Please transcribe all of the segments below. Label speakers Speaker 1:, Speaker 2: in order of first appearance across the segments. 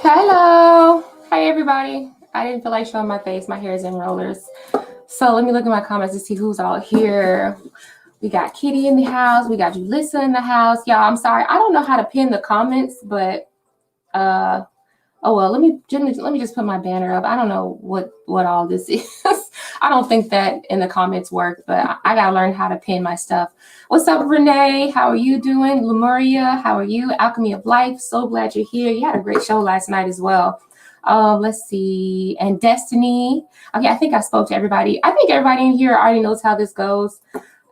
Speaker 1: Hello. Hi, everybody. I didn't feel like showing my face. My hair is in rollers. So let me look at my comments to see who's all here. We got Kitty in the house. We got Julissa in the house. Y'all, I'm sorry. I don't know how to pin the comments, but oh well, let me just put my banner up. I don't know what all this is. I don't think that in the comments work, but I gotta learn how to pin my stuff. What's up, Renee? How are you doing? Lemuria, how are you? Alchemy of Life, so glad you're here. You had a great show last night as well. Let's see. And Destiny. Okay, I think I spoke to everybody. I think everybody in here already knows how this goes.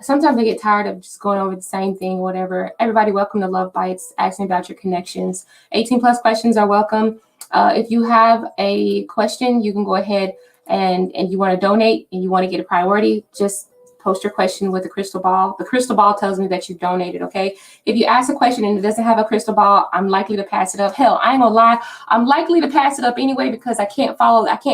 Speaker 1: Sometimes I get tired of just going over the same thing, whatever. Everybody, welcome to Love Bytes. Asking about your connections. 18 plus questions are welcome. If you have a question, you can go ahead and you want to donate and you want to get a priority, just post your question with the crystal ball. The crystal ball tells me that you donated, okay? If you ask a question and it doesn't have a crystal ball, I'm likely to pass it up. Hell, I ain't gonna lie, I'm likely to pass it up anyway because I can't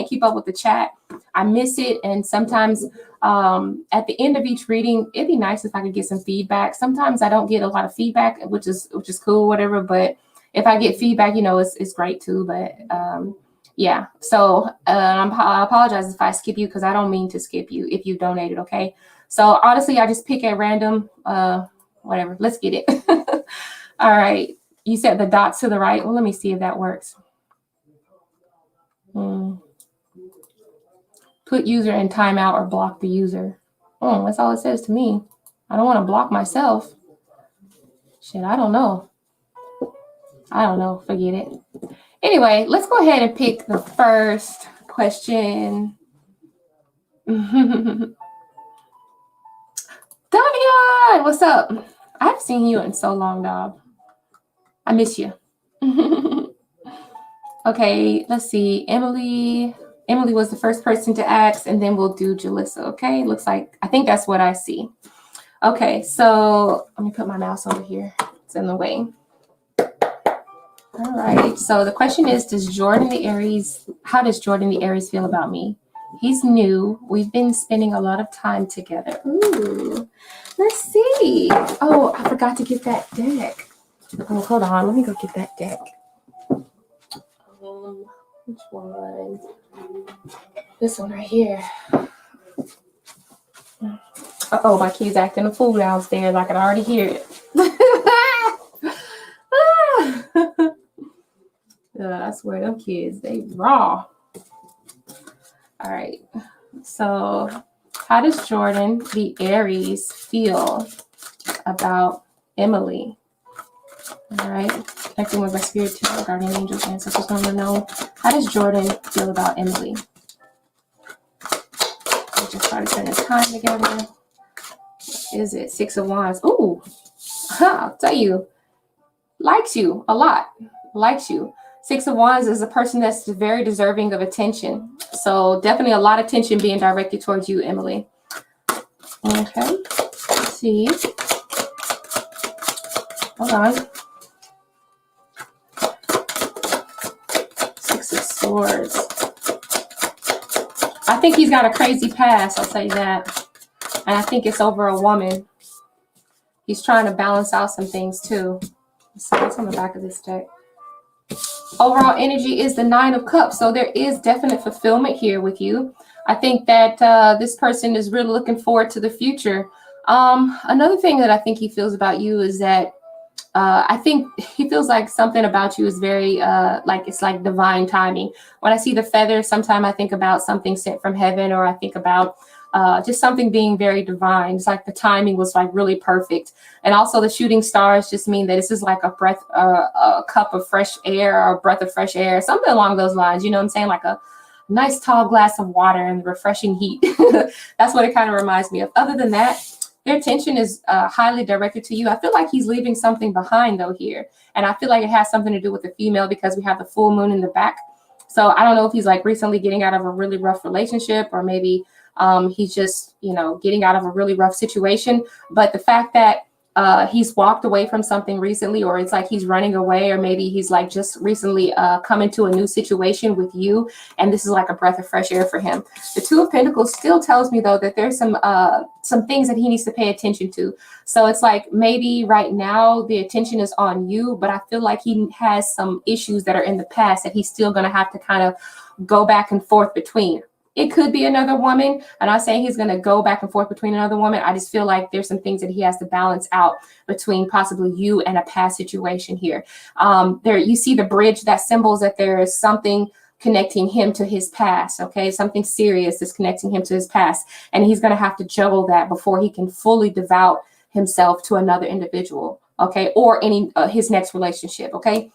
Speaker 1: keep up with the chat. I miss it, and sometimes at the end of each reading, it'd be nice if I could get some feedback. Sometimes I don't get a lot of feedback, which is cool, whatever, but if I get feedback, you know, it's great too, but yeah. So I apologize if I skip you because I don't mean to skip you if you donated, okay? So honestly, I just pick at random, whatever. Let's get it. All right. You said the dots to the right. Well, let me see if that works. Put user in timeout or block the user. That's all it says to me. I don't want to block myself. Shit, I don't know. Forget it. Anyway, let's go ahead and pick the first question. Davion, what's up? I haven't seen you in so long, dog. I miss you. Okay, let's see. Emily was the first person to ask, and then we'll do Julissa, okay? Looks like, I think that's what I see. Okay, so let me put my mouse over here. It's in the way. All right, so the question is, how does Jordan the Aries feel about me? He's new. We've been spending a lot of time together. Ooh, let's see. Oh, I forgot to get that deck. Oh, hold on. Let me go get that deck. Which one? This one right here. Uh-oh, my kid's acting a fool downstairs. I can already hear it. I swear, them kids, they raw. All right. So how does Jordan the Aries feel about Emily? All right. Connecting with my spirit team, guardian angels, ancestors, want to know, how does Jordan feel about Emily? We just started spending time together. What is it? 6 of Wands. Ooh. I'll tell you. Likes you a lot. Likes you. 6 of Wands is a person that's very deserving of attention. So definitely a lot of attention being directed towards you, Emily. Okay. Let's see. Hold on. 6 of Swords. I think he's got a crazy past, I'll tell you that. And I think it's over a woman. He's trying to balance out some things too. Let's see what's on the back of this deck. Overall energy is the 9 of Cups. So there is definite fulfillment here with you. I think that this person is really looking forward to the future. Another thing that I think he feels about you is that I think he feels like something about you is very it's like divine timing. When I see the feather, sometimes I think about something sent from heaven, or I think about just something being very divine. It's like the timing was like really perfect. And also the shooting stars just mean that this is like a breath, a cup of fresh air, or a breath of fresh air, something along those lines. You know what I'm saying? Like a nice tall glass of water and refreshing heat. That's what it kind of reminds me of. Other than that, their attention is highly directed to you. I feel like he's leaving something behind though here. And I feel like it has something to do with the female because we have the full moon in the back. So I don't know if he's like recently getting out of a really rough relationship, or maybe he's just, you know, getting out of a really rough situation. But the fact that he's walked away from something recently, or it's like he's running away, or maybe he's like just recently come into a new situation with you, and this is like a breath of fresh air for him. The Two of Pentacles still tells me though that there's some things that he needs to pay attention to. So it's like maybe right now the attention is on you, but I feel like he has some issues that are in the past that he's still going to have to kind of go back and forth between. It could be another woman. I'm not saying he's going to go back and forth between another woman. I just feel like there's some things that he has to balance out between possibly you and a past situation here. There, you see the bridge that symbols that there is something connecting him to his past. Okay, something serious is connecting him to his past, and he's going to have to juggle that before he can fully devote himself to another individual. Okay, or any his next relationship. Okay,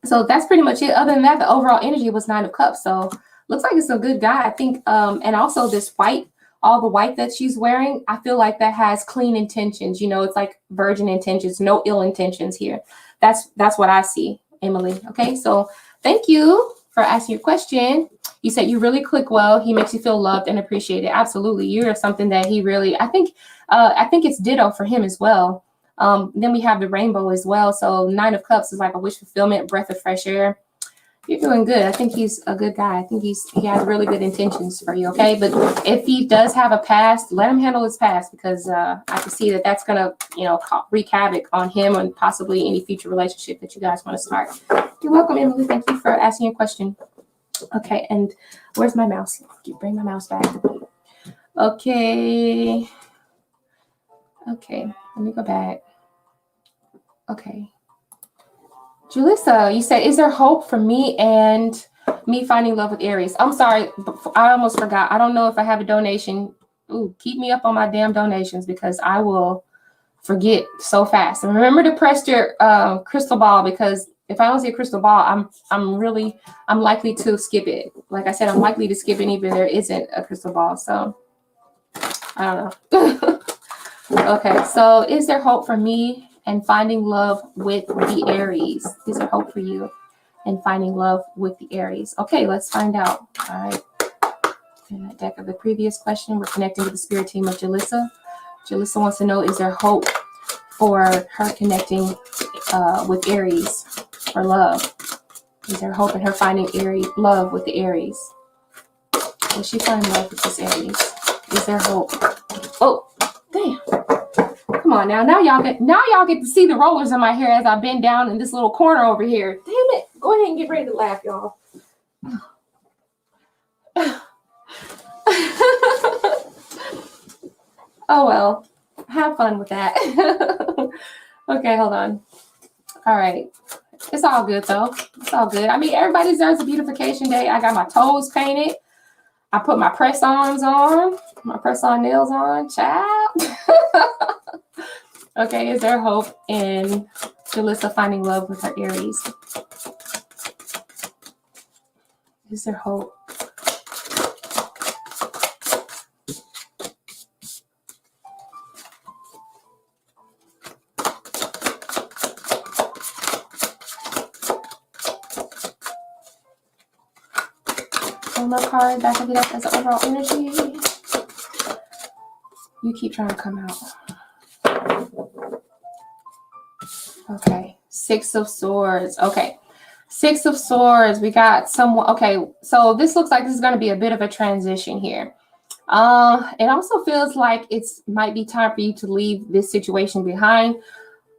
Speaker 1: so that's pretty much it. Other than that, the overall energy was Nine of Cups. So looks like it's a good guy, I think. And also this white, all the white that she's wearing, I feel like that has clean intentions. You know, it's like virgin intentions, no ill intentions here. That's what I see, Emily. Okay, so thank you for asking your question. You said you really click well. He makes you feel loved and appreciated. Absolutely, you're something that he really. I think it's ditto for him as well. Then we have the rainbow as well. So Nine of Cups is like a wish fulfillment, breath of fresh air. You're doing good. I think he's a good guy. I think he has really good intentions for you. Okay, but if he does have a past, let him handle his past, because I can see that that's gonna, you know, wreak havoc on him and possibly any future relationship that you guys want to start. You're welcome, Emily. Thank you for asking your question. Okay, and where's my mouse? Bring my mouse back. Okay. Okay, let me go back. Okay. Julissa, you said, is there hope for me and me finding love with Aries? I'm sorry, I almost forgot. I don't know if I have a donation. Ooh, keep me up on my damn donations, because I will forget so fast. And remember to press your crystal ball, because if I don't see a crystal ball, I'm likely to skip it. Like I said, I'm likely to skip it even if there isn't a crystal ball. So I don't know. Okay, so is there hope for me and finding love with the Aries? Is there hope for you and finding love with the Aries? Okay, let's find out. All right. In that deck of the previous question, we're connecting with the spirit team of Julissa. Julissa wants to know, is there hope for her connecting with Aries for love? Is there hope in her finding love with the Aries? Will she find love with this Aries? Is there hope? Oh, damn. Come on now. Now y'all get to see the rollers in my hair as I bend down in this little corner over here. Damn it. Go ahead and get ready to laugh, y'all. Oh well. Have fun with that. Okay, hold on. All right. It's all good though. It's all good. I mean, everybody deserves a beautification day. I got my toes painted. I put my press-ons on. My press-on nails on. Child. Okay, is there hope in Julissa finding love with her Aries? Is there hope? One more card back of the deck as an overall energy. You keep trying to come out. Okay, Six of Swords. Okay, Six of Swords. We got someone. Okay, so this looks like this is going to be a bit of a transition here. It also feels like it's might be time for you to leave this situation behind.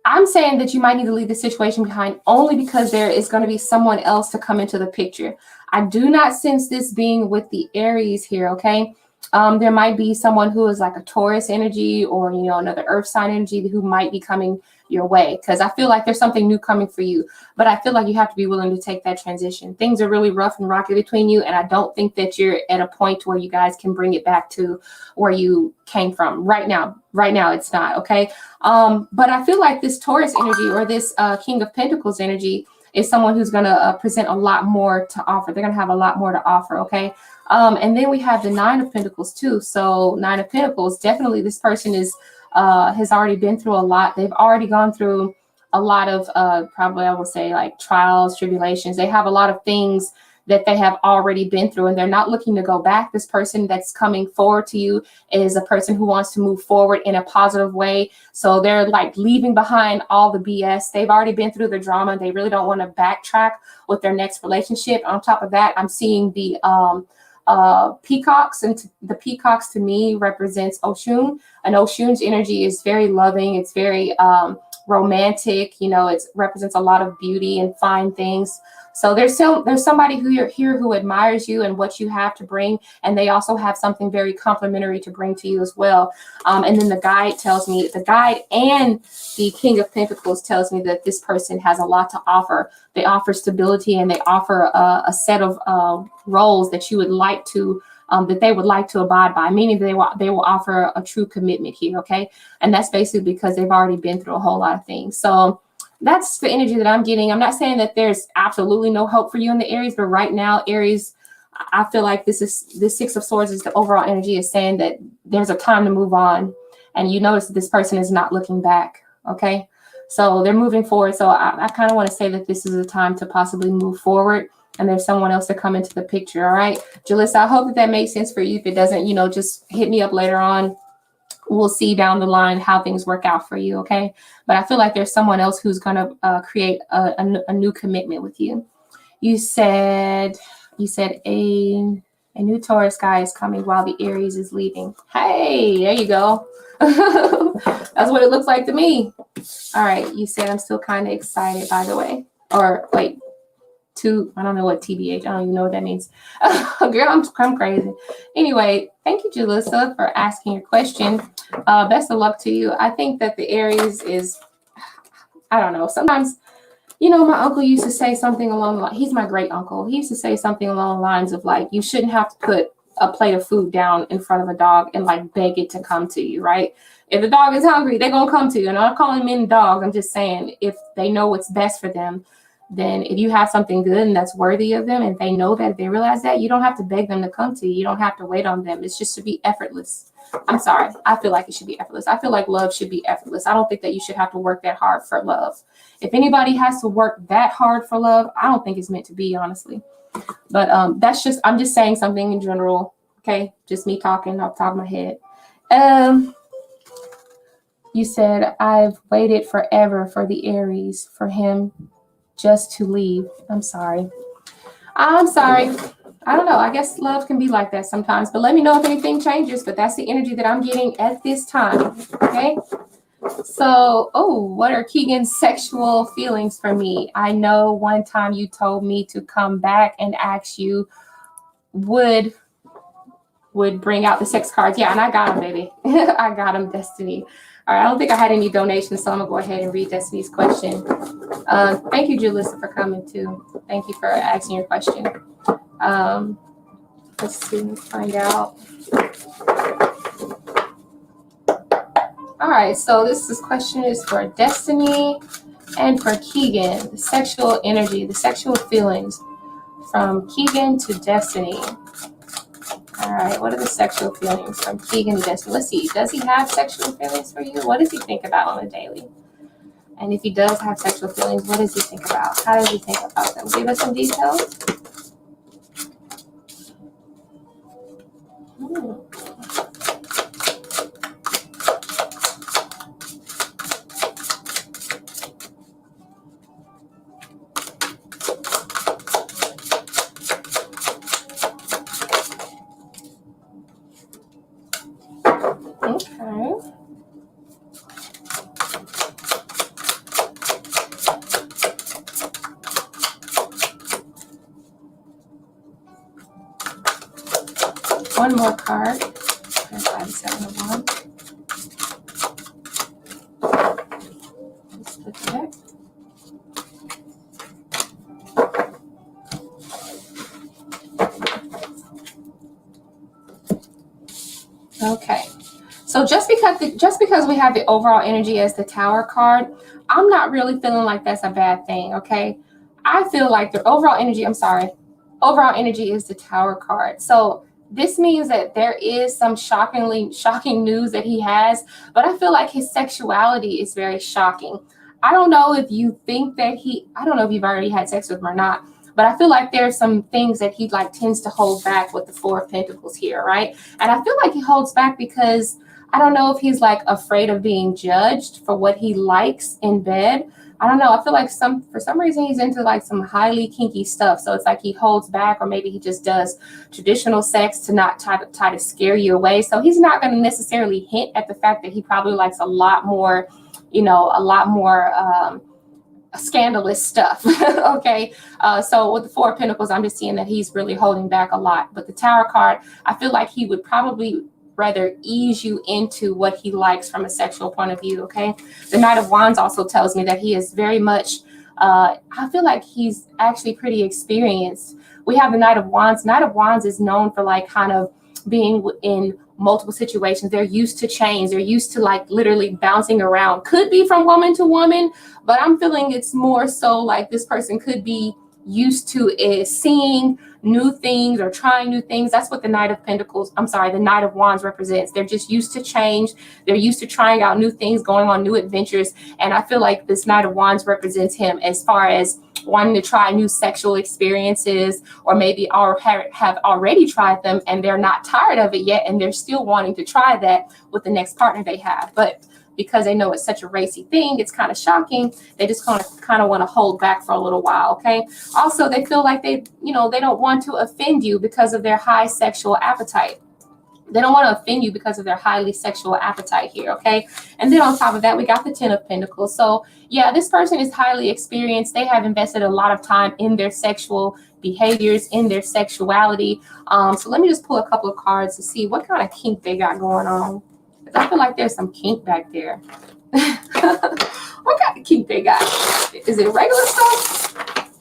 Speaker 1: I'm saying that you might need to leave the situation behind only because there is going to be someone else to come into the picture. I do not sense this being with the Aries here, okay? There might be someone who is like a Taurus energy, or, you know, another earth sign energy who might be coming your way, because I feel like there's something new coming for you, but I feel like you have to be willing to take that transition. Things are really rough and rocky between you, and I don't think that you're at a point where you guys can bring it back to where you came from right now. It's not, okay? But I feel like this Taurus energy, or this King of Pentacles energy, is someone who's going to present a lot more to offer. They're going to have a lot more to offer, okay? And then we have the Nine of Pentacles too. So Nine of Pentacles, definitely this person is has already been through a lot. They've already gone through a lot of probably, I would say, like trials, tribulations. They have a lot of things that they have already been through, and they're not looking to go back. This person that's coming forward to you is a person who wants to move forward in a positive way. So they're like leaving behind all the BS. They've already been through the drama. They really don't want to backtrack with their next relationship. On top of that, I'm seeing the peacocks, and the peacocks to me represents Oshun, and Oshun's energy is very loving. It's very romantic. You know, it represents a lot of beauty and fine things. So there's somebody who you're here who admires you and what you have to bring, and they also have something very complimentary to bring to you as well. And then the guide and the King of Pentacles tells me that this person has a lot to offer. They offer stability, and they offer a set of roles that you would like to that they would like to abide by, meaning they will offer a true commitment here. Okay, and that's basically because they've already been through a whole lot of things. So that's the energy that I'm getting. I'm not saying that there's absolutely no hope for you in the Aries, but right now, Aries, I feel like this Six of Swords is the overall energy is saying that there's a time to move on. And you notice that this person is not looking back. Okay, so they're moving forward. So I kind of want to say that this is a time to possibly move forward, and there's someone else to come into the picture. All right, Jalissa, I hope that makes sense for you. If it doesn't, you know, just hit me up later on. We'll see down the line how things work out for you, okay? But I feel like there's someone else who's going to create a new commitment with you. You said a new Taurus guy is coming while the Aries is leaving. Hey, there you go. That's what it looks like to me. All right, you said I'm still kind of excited, by the way. Or wait, I don't know what TBH. I don't even know what that means. Girl, I'm crazy. Anyway, thank you, Jalissa, for asking your question. Best of luck to you. I think that the Aries is, I don't know. Sometimes, you know, my uncle used to say something along the line. He's my great uncle. He used to say something along the lines of like, you shouldn't have to put a plate of food down in front of a dog and like beg it to come to you, right? If the dog is hungry, they're going to come to you. And I'm not calling men dogs. I'm just saying if they know what's best for them, then if you have something good and that's worthy of them, and they know that, they realize that, you don't have to beg them to come to you. You don't have to wait on them. It's just to be effortless. I'm sorry. I feel like it should be effortless. I feel like love should be effortless. I don't think that you should have to work that hard for love. If anybody has to work that hard for love, I don't think it's meant to be, honestly. But I'm just saying something in general. Okay. Just me talking off the top of my head. You said, I've waited forever for the Aries, for him just to leave. I'm sorry. I don't know. I guess love can be like that sometimes, but let me know if anything changes. But that's the energy that I'm getting at this time. Okay. So, what are Keegan's sexual feelings for me? I know one time you told me to come back and ask you would bring out the sex cards. Yeah, and I got them, baby. I got them, Destiny. All right, I don't think I had any donations, so I'm gonna go ahead and read Destiny's question. Thank you, Julissa, for coming too. Thank you for asking your question. Let's see, let's find out. All right, so this question is for Destiny and for Keegan. The sexual energy, the sexual feelings from Keegan to Destiny. All right, what are the sexual feelings from Keegan to Destiny? Let's see, does he have sexual feelings for you? What does he think about on a daily? And if he does have sexual feelings, what does he think about? How does he think about them? Give us some details. One more card. There's 5, 7 of 1. Let's look at it. Okay. So just because we have the overall energy as the Tower card, I'm not really feeling like that's a bad thing. Okay. I feel like the overall energy. Overall energy is the Tower card. So this means that there is some shocking news that he has, but I feel like his sexuality is very shocking. I don't know if you think that I don't know if you've already had sex with him or not, but I feel like there's some things that he like tends to hold back with the Four of Pentacles here, right? And I feel like he holds back because I don't know if he's like afraid of being judged for what he likes in bed. I don't know. I feel like for some reason he's into like some highly kinky stuff. So it's like he holds back, or maybe he just does traditional sex to not try to scare you away. So he's not going to necessarily hint at the fact that he probably likes a lot more, scandalous stuff. Okay. So with the Four of Pentacles, I'm just seeing that he's really holding back a lot. But the Tower card, I feel like he would probably rather ease you into what he likes from a sexual point of view. Okay. The Knight of Wands also tells me that he is very much, I feel like he's actually pretty experienced. We have the Knight of Wands. Knight of Wands is known for like kind of being in multiple situations. They're used to change. They're used to like literally bouncing around. Could be from woman to woman, but I'm feeling it's more so like this person could be used to seeing new things or trying new things. That's what the Knight of Pentacles, the Knight of Wands represents. They're just used to change. They're used to trying out new things, going on new adventures. And I feel like this Knight of Wands represents him as far as wanting to try new sexual experiences, or maybe have already tried them and they're not tired of it yet, and they're still wanting to try that with the next partner they have. But because they know it's such a racy thing, it's kind of shocking. They just kind of want to hold back for a little while, okay? Also, they feel like they don't want to offend you because of their high sexual appetite. They don't want to offend you because of their highly sexual appetite here, okay? And then on top of that, we got the Ten of Pentacles. So yeah, this person is highly experienced. They have invested a lot of time in their sexual behaviors, in their sexuality. So let me just pull a couple of cards to see what kind of kink they got going on. I feel like there's some kink back there. What kind of kink they got? Is it regular stuff?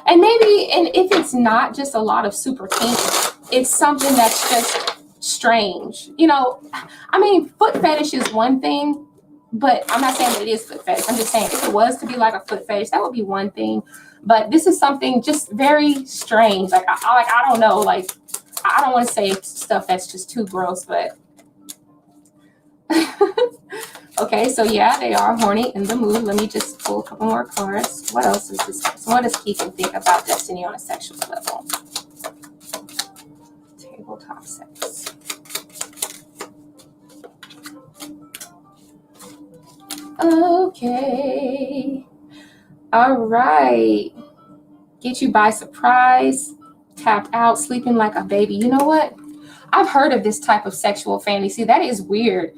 Speaker 1: And if it's not just a lot of super kink, it's something that's just strange. Foot fetish is one thing, but I'm not saying that it is foot fetish. I'm just saying if it was to be like a foot fetish, that would be one thing. But this is something just very strange. Like I don't know, like I don't want to say stuff that's just too gross, but okay, so yeah, they are horny in the mood. Let me just pull a couple more cards. What else is this person? What does he can think about destiny on a sexual level? Tabletop sex. Okay. All right. Get you by surprise. Tapped out, sleeping like a baby. You know what? I've heard of this type of sexual fantasy. That is weird.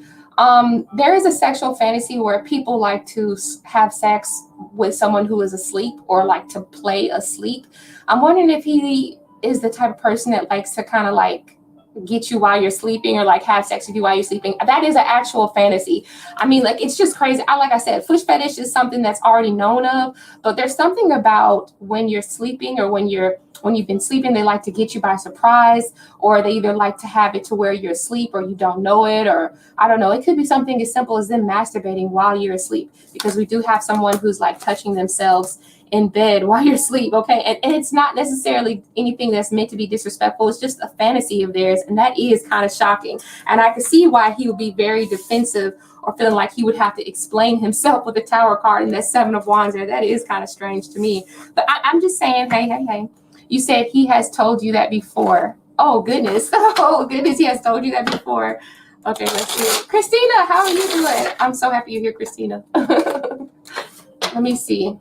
Speaker 1: There is a sexual fantasy where people like to have sex with someone who is asleep, or like to play asleep. I'm wondering if he is the type of person that likes to kind of like get you while you're sleeping, or like have sex with you while you're sleeping. That is an actual fantasy. Like it's just crazy. Like I said, foot fetish is something that's already known of, but there's something about when you're sleeping, or when you've been sleeping, they like to get you by surprise, or they either like to have it to where you're asleep or you don't know it, or I don't know. It could be something as simple as them masturbating while you're asleep, because we do have someone who's like touching themselves in bed while you're asleep, okay? And it's not necessarily anything that's meant to be disrespectful. It's just a fantasy of theirs, and that is kind of shocking. And I can see why he would be very defensive, or feeling like he would have to explain himself with the Tower card and that Seven of Wands there. That is kind of strange to me. But I'm just saying, hey. You said he has told you that before. Oh, goodness. Oh, goodness, he has told you that before. Okay, let's see. Christina, how are you doing? I'm so happy you're here, Christina. Let me see.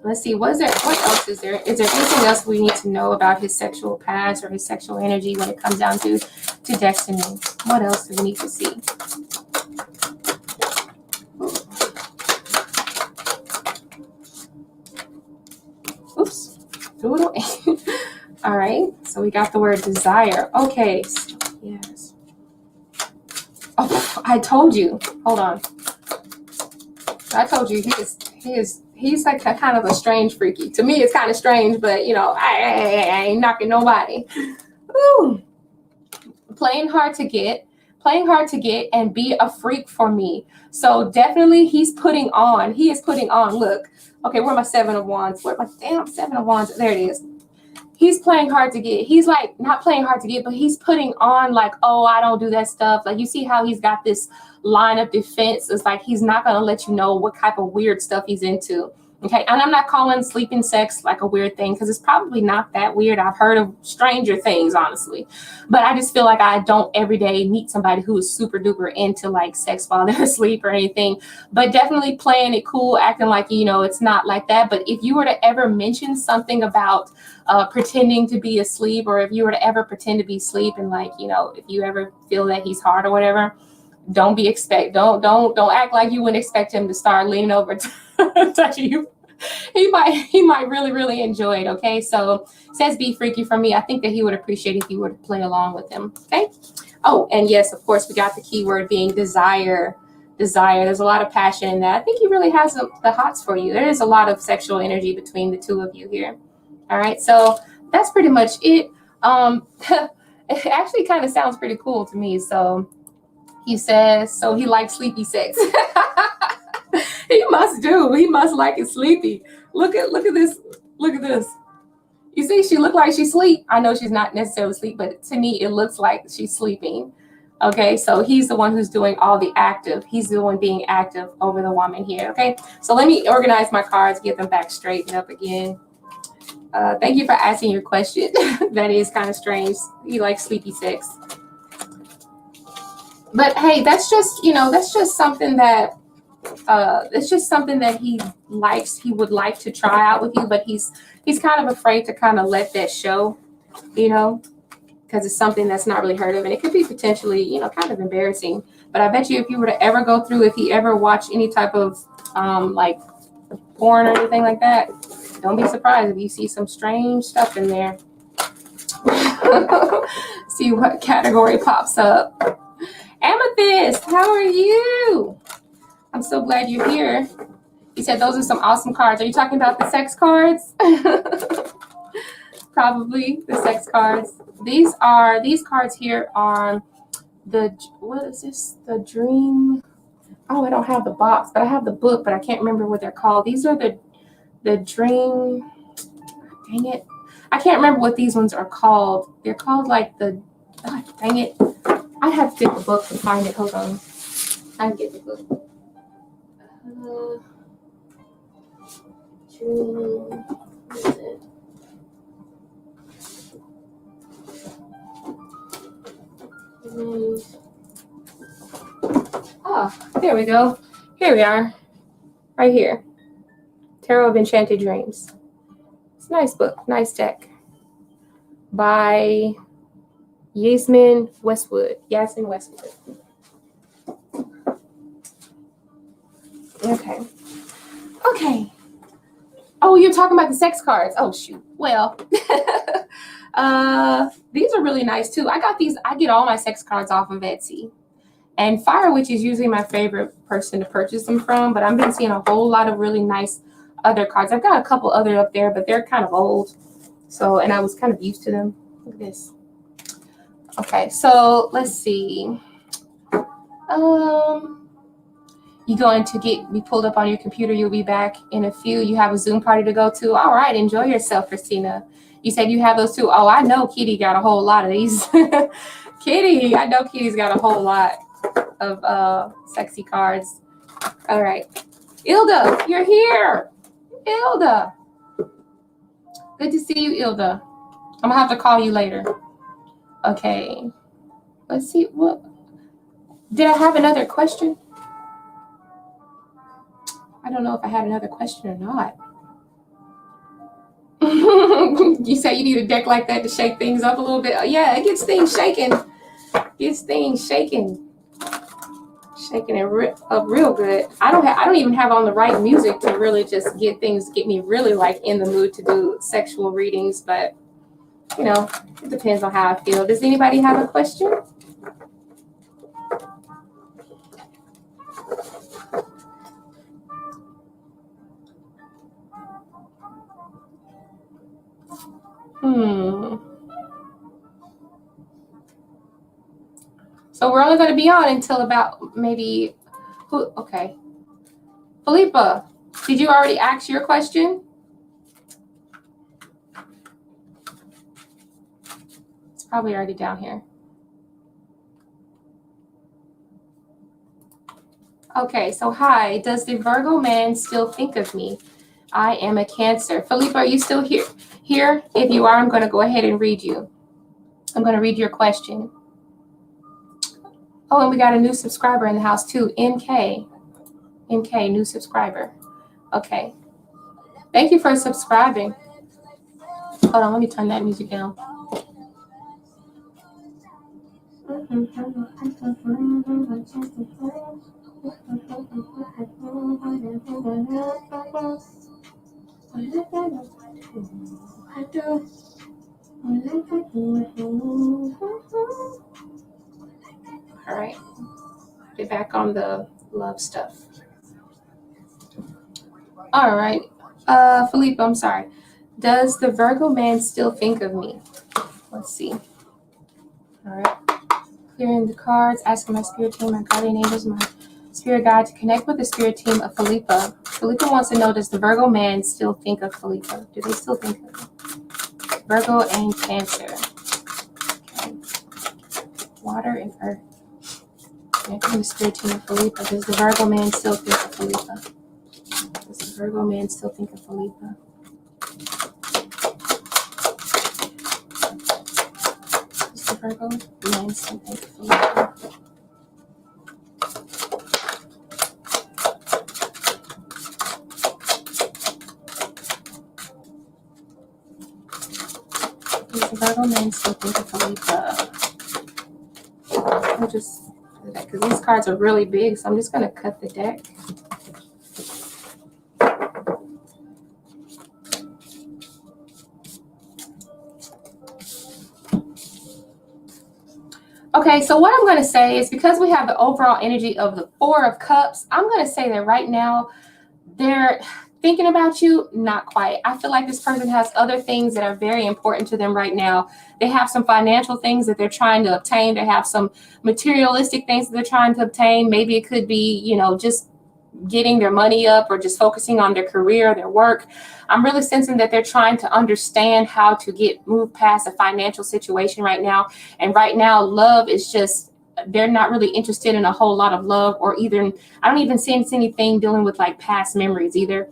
Speaker 1: Let's see, what else is there? Is there anything else we need to know about his sexual past or his sexual energy when it comes down to destiny? What else do we need to see? Oops. All right, so we got the word desire. Okay, yes. Oh, I told you. Hold on. I told you he's like a kind of a strange freaky. To me, it's kind of strange, but I ain't knocking nobody. Ooh. Playing hard to get, and be a freak for me. So definitely he is putting on. Look, okay, where are my Seven of Wands? Where my damn Seven of Wands? There it is. He's playing hard to get. He's like not playing hard to get, but he's putting on like, oh, I don't do that stuff. Like you see how he's got this line of defense. It's like he's not going to let you know what type of weird stuff he's into. Okay, and I'm not calling sleeping sex like a weird thing because it's probably not that weird. I've heard of stranger things, honestly. But I just feel like I don't every day meet somebody who is super duper into like sex while they're asleep or anything. But definitely playing it cool, acting like, you know, it's not like that. But if you were to ever mention something about pretending to be asleep, or if you were to ever pretend to be asleep and like, you know, if you ever feel that he's hard or whatever, don't act like you wouldn't expect him to start leaning over touching you. He might really enjoy it. Okay, so says be freaky for me. I think that he would appreciate if you were to play along with him. Okay. Oh, and yes, of course, we got the keyword being desire. There's a lot of passion in that. I think he really has the hots for you. There is a lot of sexual energy between the two of you here. All right, so that's pretty much it. It actually kind of sounds pretty cool to me. So he says, so he likes sleepy sex. He must do. He must like it sleepy. Look at this. Look at this. You see, she look like she's asleep. I know she's not necessarily asleep, but to me, it looks like she's sleeping. Okay, so he's the one who's doing all the active. He's the one being active over the woman here. Okay, so let me organize my cards, get them back straightened up again. Thank you for asking your question. That is kind of strange. You like sleepy sex. But hey, that's just, you know, that's just something that it's just something that he likes. He would like to try out with you, but he's kind of afraid to kind of let that show, you know, because it's something that's not really heard of, and it could be potentially, you know, kind of embarrassing. But I bet you if you were to ever go through, if he ever watched any type of like porn or anything like that, don't be surprised if you see some strange stuff in there. See what category pops up. Amethyst, how are you? I'm so glad you're here. He said those are some awesome cards. Are you talking about the sex cards? Probably the sex cards. These cards here are the, what is this? The dream. Oh, I don't have the box, but I have the book, but I can't remember what they're called. These are the dream. Dang it. I can't remember what these ones are called. They're called like the, oh, dang it. I have to get the book to find it. Hold on. I can get the book. Dream. What is it? Oh, there we go. Here we are. Right here. Tarot of Enchanted Dreams. It's a nice book. Nice deck. By Yasmin Westwood. Okay. Okay. Oh, you're talking about the sex cards. Oh, shoot. Well, these are really nice, too. I get all my sex cards off of Etsy. And Fire Witch is usually my favorite person to purchase them from, but I've been seeing a whole lot of really nice other cards. I've got a couple other up there, but they're kind of old. So, and I was kind of used to them. Look at this. Okay, so let's see. You going to be pulled up on your computer. You'll be back in a few. You have a Zoom party to go to. All right, enjoy yourself, Christina. You said you have those too. Oh, I know Kitty got a whole lot of these. Kitty, I know Kitty's got a whole lot of sexy cards. All right, Ilda, you're here. Ilda, good to see you, Ilda. I'm gonna have to call you later. Okay, let's see. What did I have another question? I don't know if I had another question or not. You say you need a deck like that to shake things up a little bit. Yeah, it gets things shaking. Shaking it up real good. I don't even have on the right music to really just get me really like in the mood to do sexual readings, but you know, it depends on how I feel. Does anybody have a question? So we're only going to be on until about maybe, okay. Philippa, did you already ask your question? It's probably already down here. Okay, so hi, does the Virgo man still think of me? I am a Cancer. Felipe, are you still here? If you are, I'm going to go ahead and read you. I'm going to read your question. Oh, and we got a new subscriber in the house too. MK, new subscriber. Okay. Thank you for subscribing. Hold on, let me turn that music down. All right. Get back on the love stuff. All right. Felipe, I'm sorry. Does the Virgo man still think of me? Let's see. All right. Clearing the cards, asking my spirit team, my guardian angels, my spirit guide to connect with the spirit team of Felipe. Felipe wants to know, does the Virgo man still think of Felipe? Do they still think of him? Virgo and Cancer. Okay. Water and earth. Connecting with the spirit team of Felipe. Does the Virgo man still think of Felipe? Does the Virgo man still think of Felipe? Does the Virgo man still think of Felipe? Does the Virgo man still think of Felipe? We'll just do that because these cards are really big, so I'm just going to cut the deck. Okay, so what I'm going to say is, because we have the overall energy of the Four of Cups, I'm going to say that right now they're thinking about you, not quite. I feel like this person has other things that are very important to them right now. They have some financial things that they're trying to obtain. They have some materialistic things that they're trying to obtain. Maybe it could be, you know, just getting their money up or just focusing on their career, their work. I'm really sensing that they're trying to understand how to move past a financial situation right now. And right now, love is just, they're not really interested in a whole lot of love, or either, I don't even sense anything dealing with like past memories either.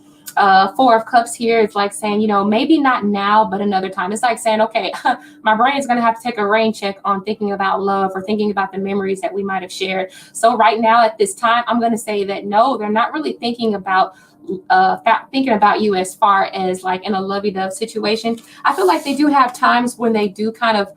Speaker 1: Four of Cups here is like saying, you know, maybe not now, but another time. It's like saying, okay, my brain is going to have to take a rain check on thinking about love or thinking about the memories that we might have shared. So right now at this time, I'm going to say that no, they're not really thinking about you as far as like in a lovey-dove situation. I feel like they do have times when they do kind of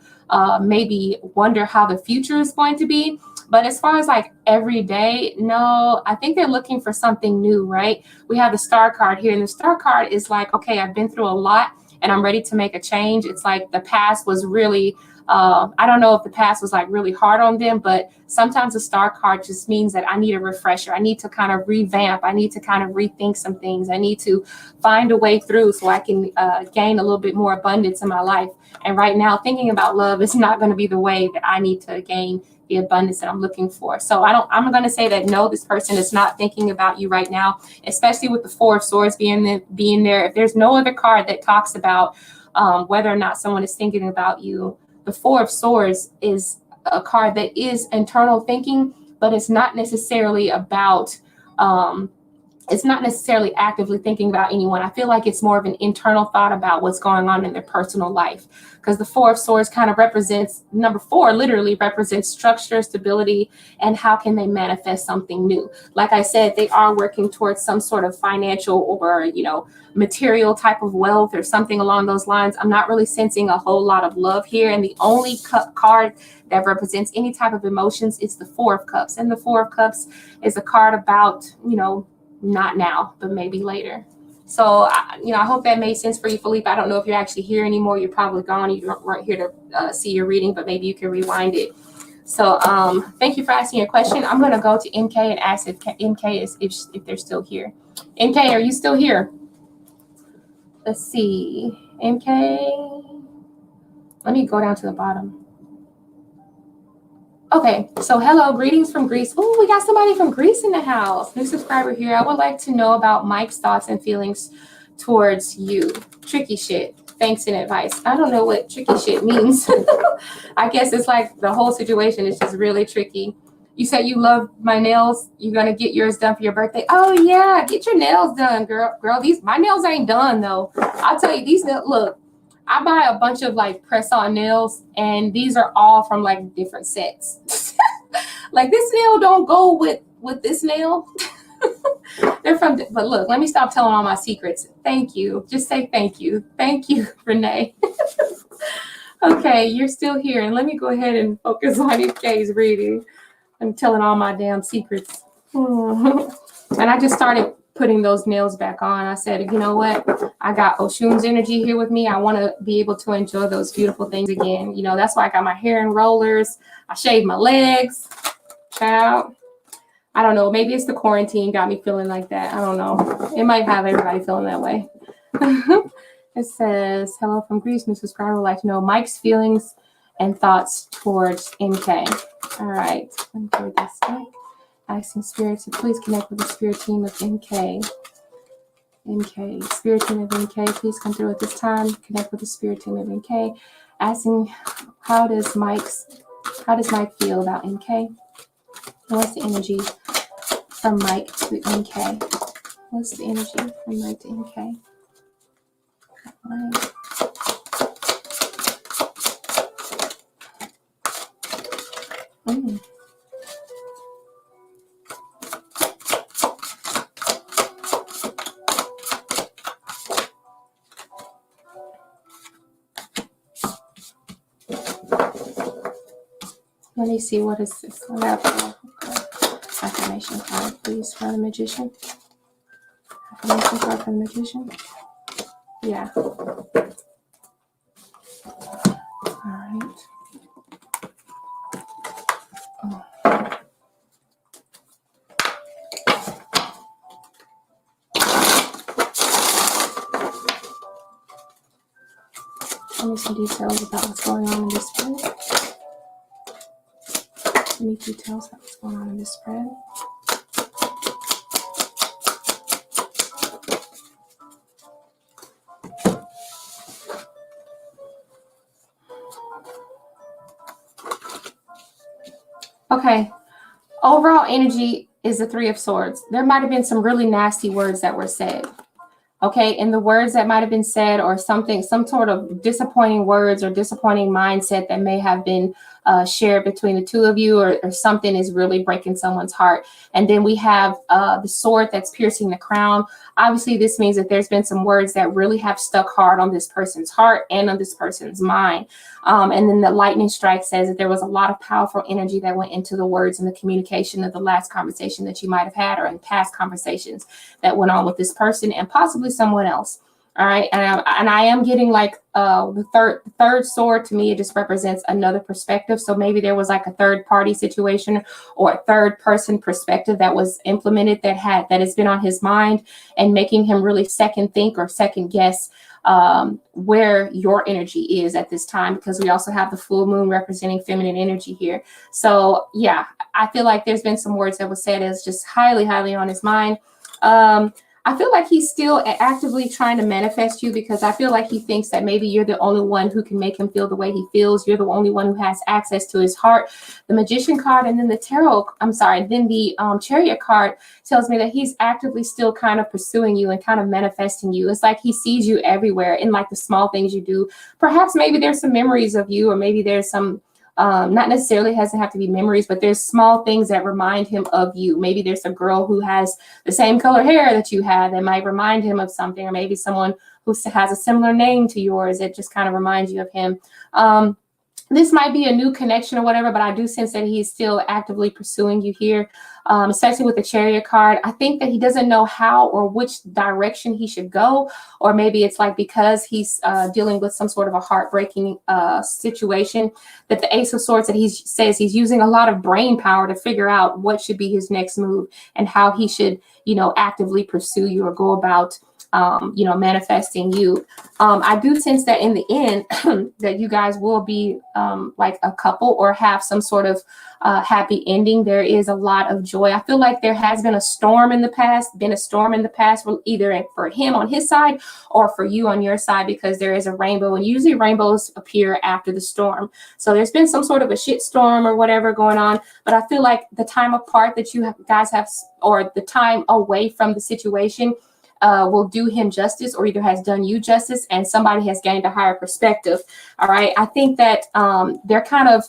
Speaker 1: maybe wonder how the future is going to be. But as far as like every day, no, I think they're looking for something new, right? We have the Star card here, and the Star card is like, okay, I've been through a lot and I'm ready to make a change. It's like the past was really, I don't know if the past was like really hard on them, but sometimes the Star card just means that I need a refresher. I need to kind of revamp. I need to kind of rethink some things. I need to find a way through so I can gain a little bit more abundance in my life. And right now, thinking about love is not going to be the way that I need to gain the abundance that I'm looking for. So I'm going to say that no, this person is not thinking about you right now, especially with the Four of Swords being there. If there's no other card that talks about whether or not someone is thinking about you, the Four of Swords is a card that is internal thinking, but it's not necessarily about it's not necessarily actively thinking about anyone. I feel like it's more of an internal thought about what's going on in their personal life, because the Four of Swords kind of represents, number 4 literally represents structure, stability, and how can they manifest something new. Like I said, they are working towards some sort of financial or, you know, material type of wealth or something along those lines. I'm not really sensing a whole lot of love here. And the only card that represents any type of emotions is the Four of Cups. And the Four of Cups is a card about, you know, not now, but maybe later. So, you know, I hope that made sense for you, Felipe. I don't know if you're actually here anymore. You're probably gone. You weren't here to see your reading, but maybe you can rewind it. So thank you for asking your question. I'm going to go to MK and ask if MK is, if they're still here. MK, are you still here? Let's see. MK. Let me go down to the bottom. Okay, so hello, greetings from Greece. Oh, we got somebody from Greece in the house. New subscriber here. I would like to know about Mike's thoughts and feelings towards you. Tricky shit. Thanks in advice. I don't know what tricky shit means. I guess it's like the whole situation is just really tricky. You said you love my nails. You're gonna get yours done for your birthday. Oh yeah, get your nails done, girl. Girl, my nails ain't done though. I'll tell you, these nails, look, I buy a bunch of like press-on nails, and these are all from like different sets. Like this nail don't go with this nail. They're from, but look, let me stop telling all my secrets. Thank you. Just say thank you. Thank you, Renee. Okay, you're still here, and let me go ahead and focus on MK's reading. I'm telling all my damn secrets. And I just started putting those nails back on. I said, you know what? I got Oshun's energy here with me. I want to be able to enjoy those beautiful things again. You know, that's why I got my hair in rollers. I shaved my legs. Child. I don't know. Maybe it's the quarantine got me feeling like that. I don't know. It might have everybody feeling that way. It says, hello from Greece. New subscriber would like to know Mike's feelings and thoughts towards MK. All right. Let me do this back. Asking spirits to please connect with the spirit team of MK. MK. Spirit team of MK, please come through at this time. Connect with the spirit team of MK. Asking how does Mike feel about MK? What's the energy from Mike to MK? What's the energy from Mike to MK? Right. Let me see, what is this? Affirmation card, please, for the magician. Affirmation card for the magician. Yeah. All right. Oh. Tell me some details about what's going on in this spread. Any details about what's going on in this spread. Okay, overall energy is the Three of Swords. There might have been some really nasty words that were said. Okay, and the words that might have been said, or something, some sort of disappointing words or disappointing mindset that may have been shared between the two of you, or something is really breaking someone's heart. And then we have the sword that's piercing the crown. Obviously, this means that there's been some words that really have stuck hard on this person's heart and on this person's mind. And then the lightning strike says that there was a lot of powerful energy that went into the words and the communication of the last conversation that you might have had, or in past conversations that went on with this person and possibly someone else. All right. And I am getting like the third sword. To me, it just represents another perspective. So maybe there was like a third party situation or a third person perspective that was implemented that has been on his mind and making him really second think or second guess where your energy is at this time, because we also have the full moon representing feminine energy here. So yeah, I feel like there's been some words that was said as just highly, highly on his mind. I feel like he's still actively trying to manifest you, because I feel like he thinks that maybe you're the only one who can make him feel the way he feels. You're the only one who has access to his heart. The Magician card, and then the Chariot card tells me that he's actively still kind of pursuing you and kind of manifesting you. It's like he sees you everywhere in like the small things you do. Perhaps maybe there's some memories of you, or maybe there's some not necessarily has to have to be memories, but there's small things that remind him of you. Maybe there's a girl who has the same color hair that you have that might remind him of something, or maybe someone who has a similar name to yours that just kind of reminds you of him. This might be a new connection or whatever, but I do sense that he's still actively pursuing you here, especially with the Chariot card. I think that he doesn't know how or which direction he should go, or maybe it's like because he's dealing with some sort of a heartbreaking situation, that the Ace of Swords, that he says he's using a lot of brain power to figure out what should be his next move and how he should, actively pursue you or go about you know, manifesting you. I do sense that in the end that you guys will be like a couple or have some sort of happy ending. There is a lot of joy. I feel like there has been a storm in the past, for either for him on his side or for you on your side, because there is a rainbow, and usually rainbows appear after the storm. So there's been some sort of a shit storm or whatever going on, but I feel like the time apart that you guys have, or the time away from the situation, will do him justice, or either has done you justice, and somebody has gained a higher perspective. All right. I think that they're kind of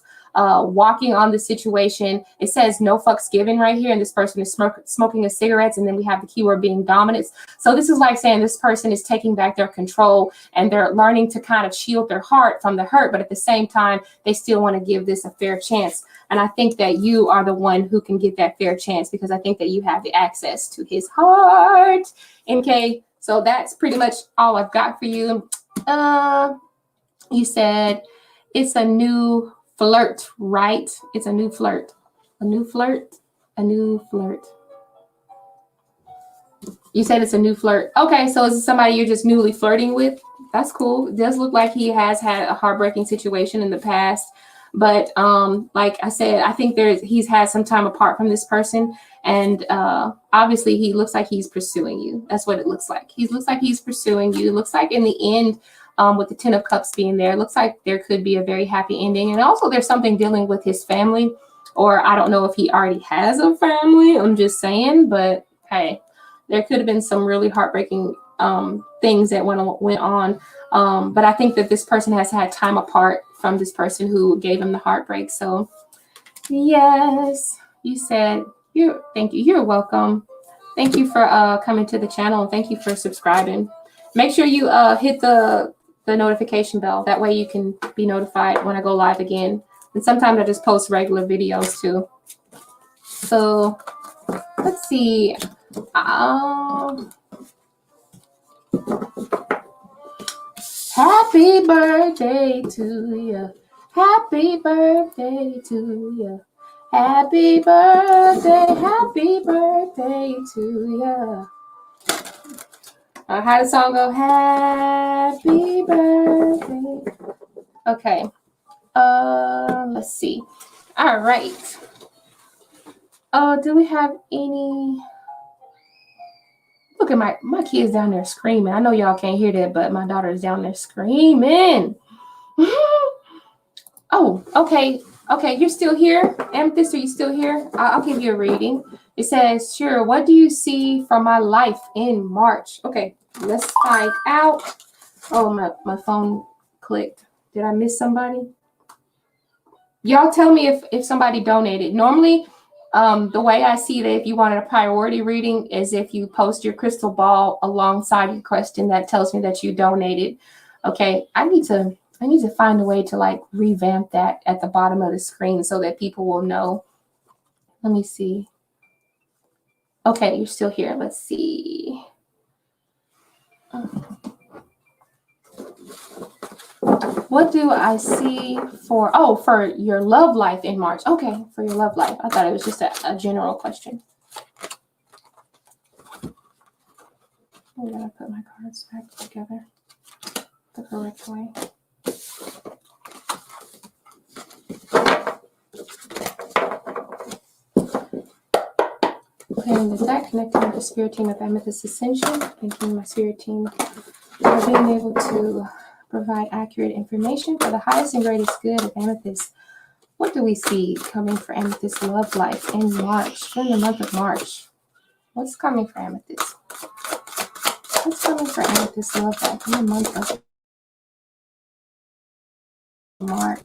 Speaker 1: walking on the situation. It says no fucks given right here, and this person is smoking a cigarettes, and then we have the keyword being dominance. So this is like saying this person is taking back their control, and they're learning to kind of shield their heart from the hurt, but at the same time they still want to give this a fair chance. And I think that you are the one who can get that fair chance, because I think that you have the access to his heart. Okay, so that's pretty much all I've got for you. You said it's a new flirt, right? It's a new flirt. A new flirt. A new flirt. You said it's a new flirt. Okay, so is it somebody you're just newly flirting with? That's cool. It does look like he has had a heartbreaking situation in the past. But like I said, I think he's had some time apart from this person. And obviously he looks like he's pursuing you. That's what it looks like. He looks like he's pursuing you. It looks like in the end, with the 10 of Cups being there, it looks like there could be a very happy ending. And also there's something dealing with his family, or I don't know if he already has a family. I'm just saying, but hey, there could have been some really heartbreaking things that went on. But I think that this person has had time apart from this person who gave him the heartbreak. So yes, you said thank you. You're welcome. Thank you for coming to the channel, and thank you for subscribing. Make sure you hit the notification bell. That way you can be notified when I go live again. And sometimes I just post regular videos too. So let's see. Happy birthday to you. Happy birthday to you. Happy birthday to you. How does the song go? Happy birthday. Okay. Let's see. All right. Do we have any? Look at my kids down there screaming. I know y'all can't hear that, but my daughter is down there screaming. Oh, okay. Okay, you're still here. Amethyst, are you still here? I'll give you a reading. It says, sure, what do you see from my life in March? Okay, let's find out. Oh, my phone clicked. Did I miss somebody? Y'all tell me if somebody donated. Normally, the way I see that if you wanted a priority reading is if you post your crystal ball alongside your question. That tells me that you donated. Okay, I need to find a way to like revamp that at the bottom of the screen so that people will know. Let me see. Okay, you're still here. Let's see. What do I see for your love life in March? Okay, for your love life. I thought it was just a general question. I'm gonna put my cards back together the correct way. Playing the deck, connecting with the spirit team of Amethyst Ascension, thanking my spirit team for being able to provide accurate information for the highest and greatest good of Amethyst. What do we see coming for Amethyst love life in March, during the month of March? What's coming for Amethyst? What's coming for Amethyst love life in the month of March?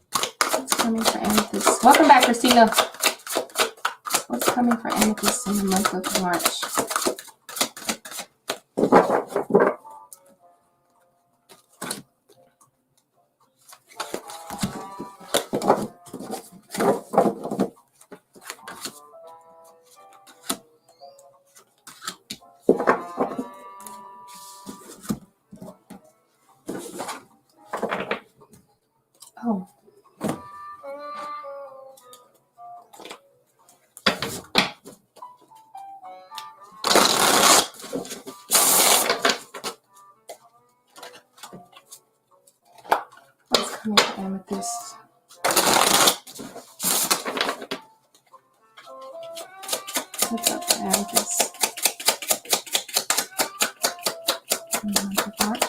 Speaker 1: What's coming for Amethyst? Welcome back, Christina. What's coming for Amethyst in the month of March? Oh. What's up, Amethyst? March.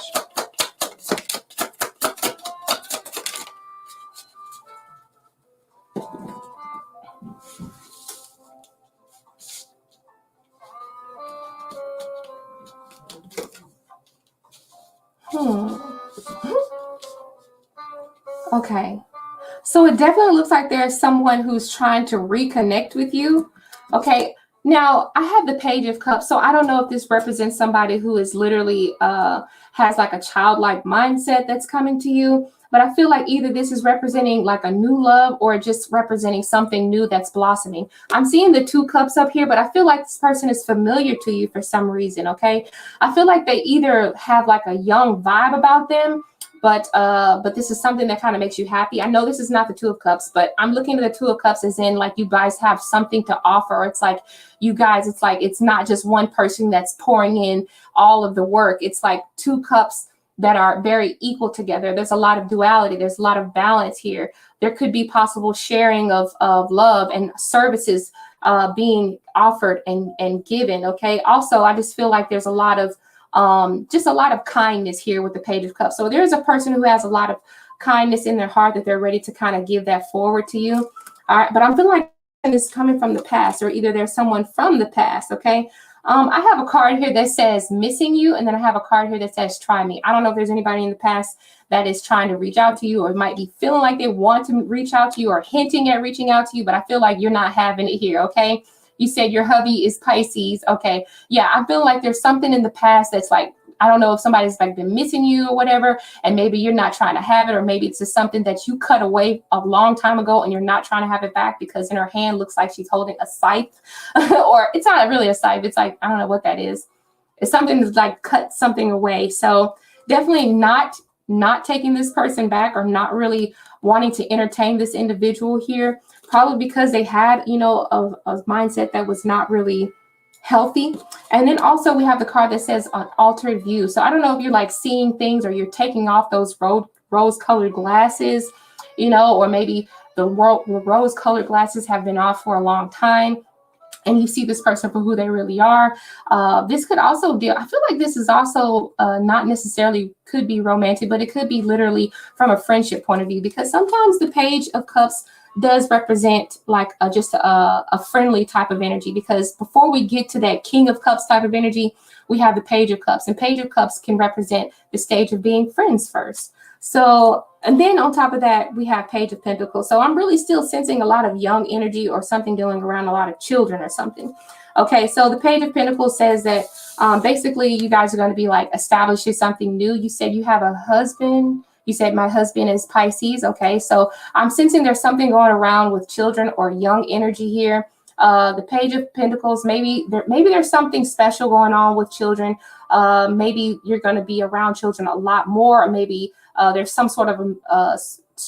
Speaker 1: Okay. So it definitely looks like there's someone who's trying to reconnect with you. Okay. Now I have the Page of Cups. So I don't know if this represents somebody who is literally has like a childlike mindset that's coming to you. But I feel like either this is representing like a new love or just representing something new that's blossoming. I'm seeing the 2 cups up here, but I feel like this person is familiar to you for some reason. Okay. I feel like they either have like a young vibe about them, but this is something that kind of makes you happy. I know this is not the 2 of Cups, but I'm looking at the 2 of Cups as in like you guys have something to offer. It's like you guys, it's like it's not just one person that's pouring in all of the work. It's like 2 cups that are very equal together. There's a lot of duality. There's a lot of balance here. There could be possible sharing of love and services being offered and given. Okay. Also, I just feel like there's a lot of just a lot of kindness here with the Page of Cups. So there's a person who has a lot of kindness in their heart that they're ready to kind of give that forward to you. All right. But I'm feeling like it's coming from the past, or either there's someone from the past. Okay. I have a card here that says missing you. And then I have a card here that says try me. I don't know if there's anybody in the past that is trying to reach out to you, or might be feeling like they want to reach out to you, or hinting at reaching out to you. But I feel like you're not having it here. Okay. You said your hubby is Pisces. Okay. Yeah. I feel like there's something in the past that's like, I don't know if somebody's like been missing you or whatever, and maybe you're not trying to have it, or maybe it's just something that you cut away a long time ago and you're not trying to have it back, because in her hand looks like she's holding a scythe or it's not really a scythe. It's like, I don't know what that is. It's something that's like cut something away. So definitely not taking this person back, or not really wanting to entertain this individual here, probably because they had, you know, a mindset that was not really healthy. And then also we have the card that says an altered view. So I don't know if you're like seeing things, or you're taking off those rose colored glasses, you know, or maybe the rose colored glasses have been off for a long time, and you see this person for who they really are. This could also deal, I feel like this is also not necessarily could be romantic, but it could be literally from a friendship point of view, because sometimes the Page of Cups does represent like just a friendly type of energy, because before we get to that King of Cups type of energy, we have the Page of Cups, and Page of Cups can represent the stage of being friends first. So, and then on top of that, we have Page of Pentacles. So I'm really still sensing a lot of young energy, or something dealing around a lot of children or something. Okay, so the Page of Pentacles says that basically you guys are going to be like establishing something new. You said you have a husband. You said my husband is Pisces. Okay, so I'm sensing there's something going around with children or young energy here. The Page of Pentacles, maybe there's something special going on with children. Maybe you're going to be around children a lot more, or maybe there's some sort of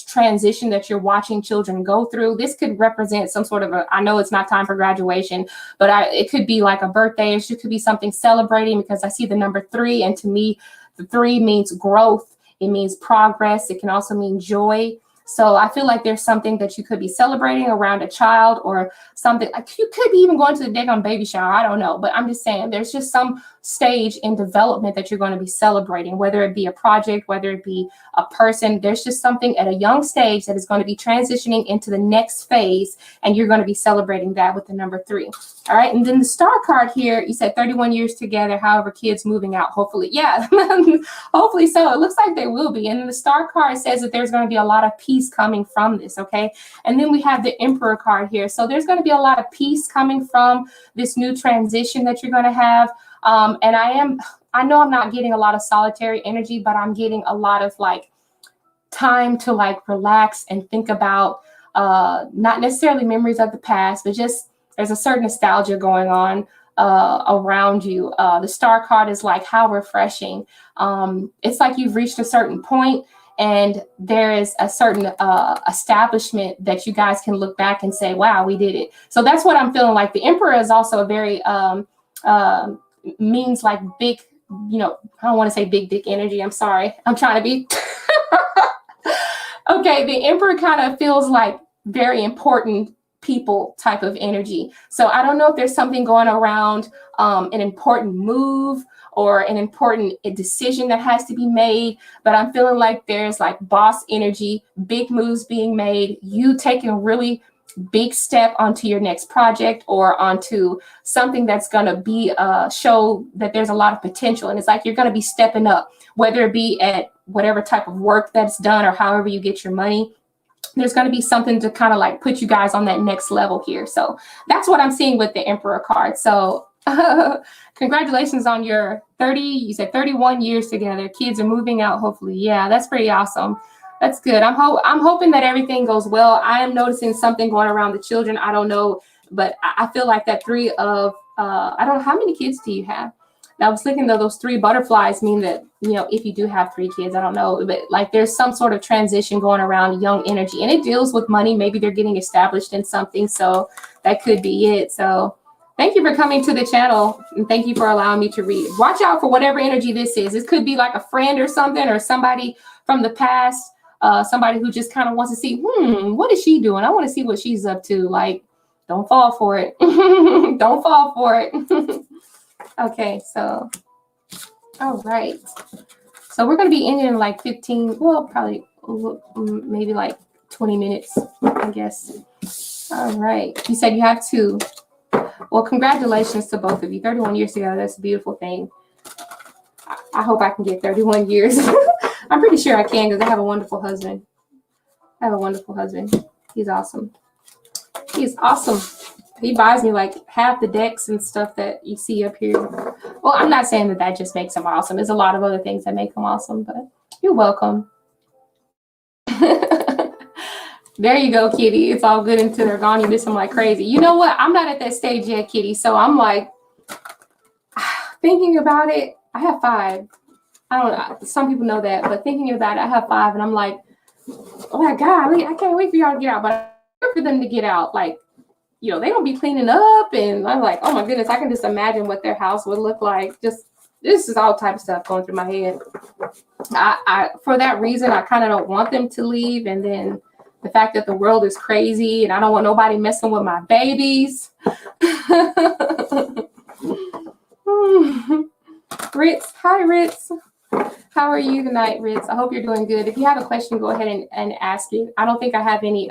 Speaker 1: transition that you're watching children go through. This could represent some sort of I know it's not time for graduation, but it could be like a birthday. It could be something celebrating, because I see the number 3, and to me, the 3 means growth. It means progress. It can also mean joy. So I feel like there's something that you could be celebrating around a child, or something. Like you could be even going to the daggone baby shower. I don't know. But I'm just saying there's just some stage in development that you're going to be celebrating, whether it be a project, whether it be a person. There's just something at a young stage that is going to be transitioning into the next phase, and you're going to be celebrating that with the number 3. All right. And then the Star card here, you said 31 years together, however, kids moving out. Hopefully. Yeah, hopefully so. It looks like they will be. And the Star card says that there's going to be a lot of peace coming from this. Okay. And then we have the Emperor card here. So there's going to be a lot of peace coming from this new transition that you're going to have. And I know I'm not getting a lot of solitary energy, but I'm getting a lot of like time to like relax and think about not necessarily memories of the past, but just there's a certain nostalgia going on around you. The Star card is like how refreshing. It's like you've reached a certain point, and there is a certain establishment that you guys can look back and say, wow, we did it. So that's what I'm feeling like. The Emperor is also a very means like big, you know, I don't want to say big dick energy. I'm sorry. I'm trying to be. Okay. The Emperor kind of feels like very important people type of energy. So I don't know if there's something going around an important move or an important decision that has to be made, but I'm feeling like there's like boss energy, big moves being made, you taking a really big step onto your next project or onto something that's going to be show that there's a lot of potential. And it's like you're going to be stepping up, whether it be at whatever type of work that's done or however you get your money. There's going to be something to kind of like put you guys on that next level here. So that's what I'm seeing with the Emperor card. So congratulations on your 30, you said 31 years together. Kids are moving out, hopefully. Yeah, that's pretty awesome. That's good. I'm hoping that everything goes well. I am noticing something going around the children. I don't know, but I feel like that three of, I don't know, how many kids do you have? And I was thinking though, those three butterflies mean that, you know, if you do have 3 kids, I don't know, but like there's some sort of transition going around young energy, and it deals with money. Maybe they're getting established in something. So that could be it. So thank you for coming to the channel, and thank you for allowing me to read. Watch out for whatever energy this is. This could be like a friend or something, or somebody from the past, somebody who just kind of wants to see, what is she doing? I want to see what she's up to. Like, don't fall for it. Don't fall for it. Okay, so, all right. So we're going to be ending in like 15, well, probably maybe like 20 minutes, I guess. All right. You said you have 2. Well, congratulations to both of you. 31 years together, that's a beautiful thing. I hope I can get 31 years. I'm pretty sure I can because I have a wonderful husband. I have a wonderful husband. He's awesome. He's awesome. He buys me like half the decks and stuff that you see up here. Well, I'm not saying that just makes him awesome. There's a lot of other things that make him awesome, but you're welcome. There you go, Kitty. It's all good until they're gone. You miss them like crazy. You know what? I'm not at that stage yet, Kitty. So I'm like thinking about it. I have 5. I don't know. Some people know that, but thinking about it, I have 5, and I'm like, oh my God, I can't wait for y'all to get out. But I wait for them to get out. Like, you know, they don't be cleaning up, and I'm like, oh my goodness, I can just imagine what their house would look like. Just this is all type of stuff going through my head. I for that reason, I kind of don't want them to leave, and then the fact that the world is crazy, and I don't want nobody messing with my babies. Ritz, hi Ritz. How are you tonight, Ritz? I hope you're doing good. If you have a question, go ahead and ask it. I don't think I have any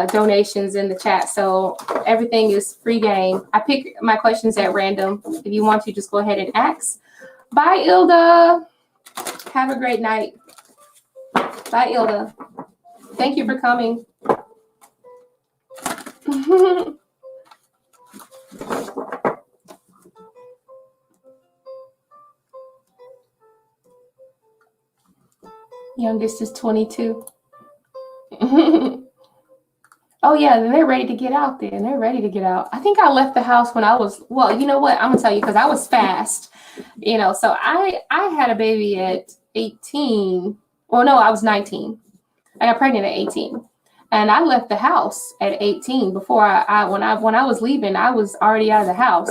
Speaker 1: donations in the chat, so everything is free game. I pick my questions at random. If you want to, just go ahead and ask. Bye, Ilda. Have a great night. Bye, Ilda. Thank you for coming. Youngest is 22. Oh yeah, then they're ready to get out there, and they're ready to get out. I think I left the house when I was, well, you know what? I'm gonna tell you, because I was fast, you know. So I had a baby at 18. Well, no, I was 19. I got pregnant at 18, and I left the house at 18. Before when I was leaving, I was already out of the house.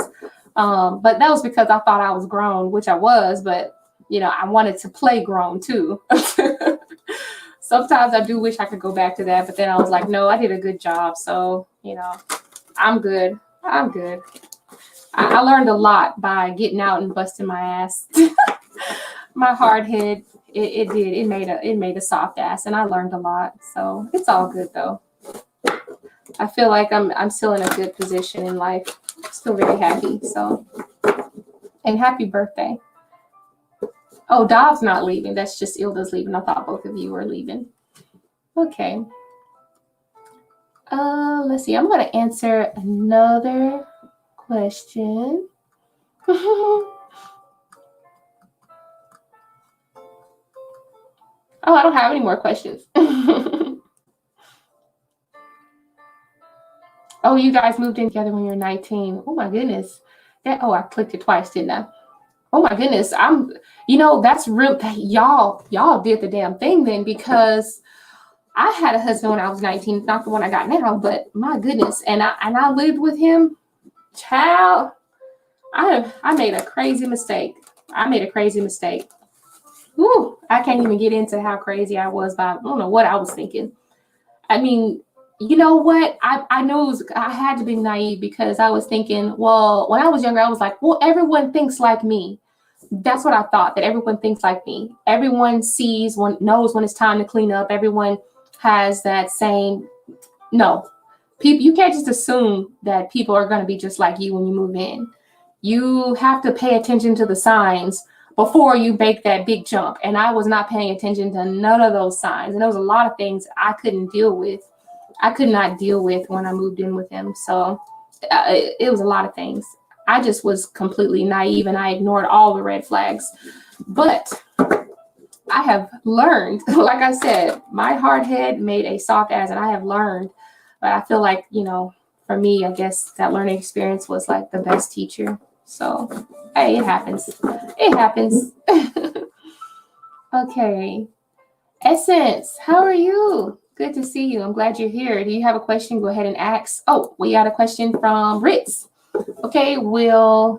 Speaker 1: But that was because I thought I was grown, which I was, but you know, I wanted to play grown too. Sometimes I do wish I could go back to that, but then I was like, no, I did a good job. So, you know, I'm good. I'm good. I learned a lot by getting out and busting my ass. My hard head, it made a soft ass, and I learned a lot. So it's all good though. I feel like I'm still in a good position in life. Still very happy. So, and happy birthday. Oh, Dav's not leaving. That's just Ilda's leaving. I thought both of you were leaving. Okay. Let's see. I'm going to answer another question. Oh, I don't have any more questions. Oh, you guys moved in together when you were 19. Oh, my goodness. Oh, I clicked it twice, didn't I? Oh my goodness, you know, that's real. Y'all did the damn thing then, because I had a husband when I was 19, not the one I got now, but my goodness, and I lived with him. Child, I made a crazy mistake. Woo, I can't even get into how crazy I was, but I don't know what I was thinking. I mean, you know what? I knew I had to be naive because I was thinking, well, when I was younger, I was like, well, everyone thinks like me. That's what I thought, that everyone thinks like me. Everyone knows when it's time to clean up. Everyone has that same, no. People, you can't just assume that people are going to be just like you when you move in. You have to pay attention to the signs before you make that big jump. And I was not paying attention to none of those signs. And there was a lot of things I couldn't deal with. I could not deal with when I moved in with him. So it was a lot of things. I just was completely naive and I ignored all the red flags. But I have learned, like I said, my hard head made a soft ass, and I have learned. But I feel like, you know, for me, I guess that learning experience was like the best teacher. So, hey, it happens. It happens. Okay. Essence, how are you? Good to see you. I'm glad you're here. Do you have a question? Go ahead and ask. Oh, we got a question from Ritz. Okay, will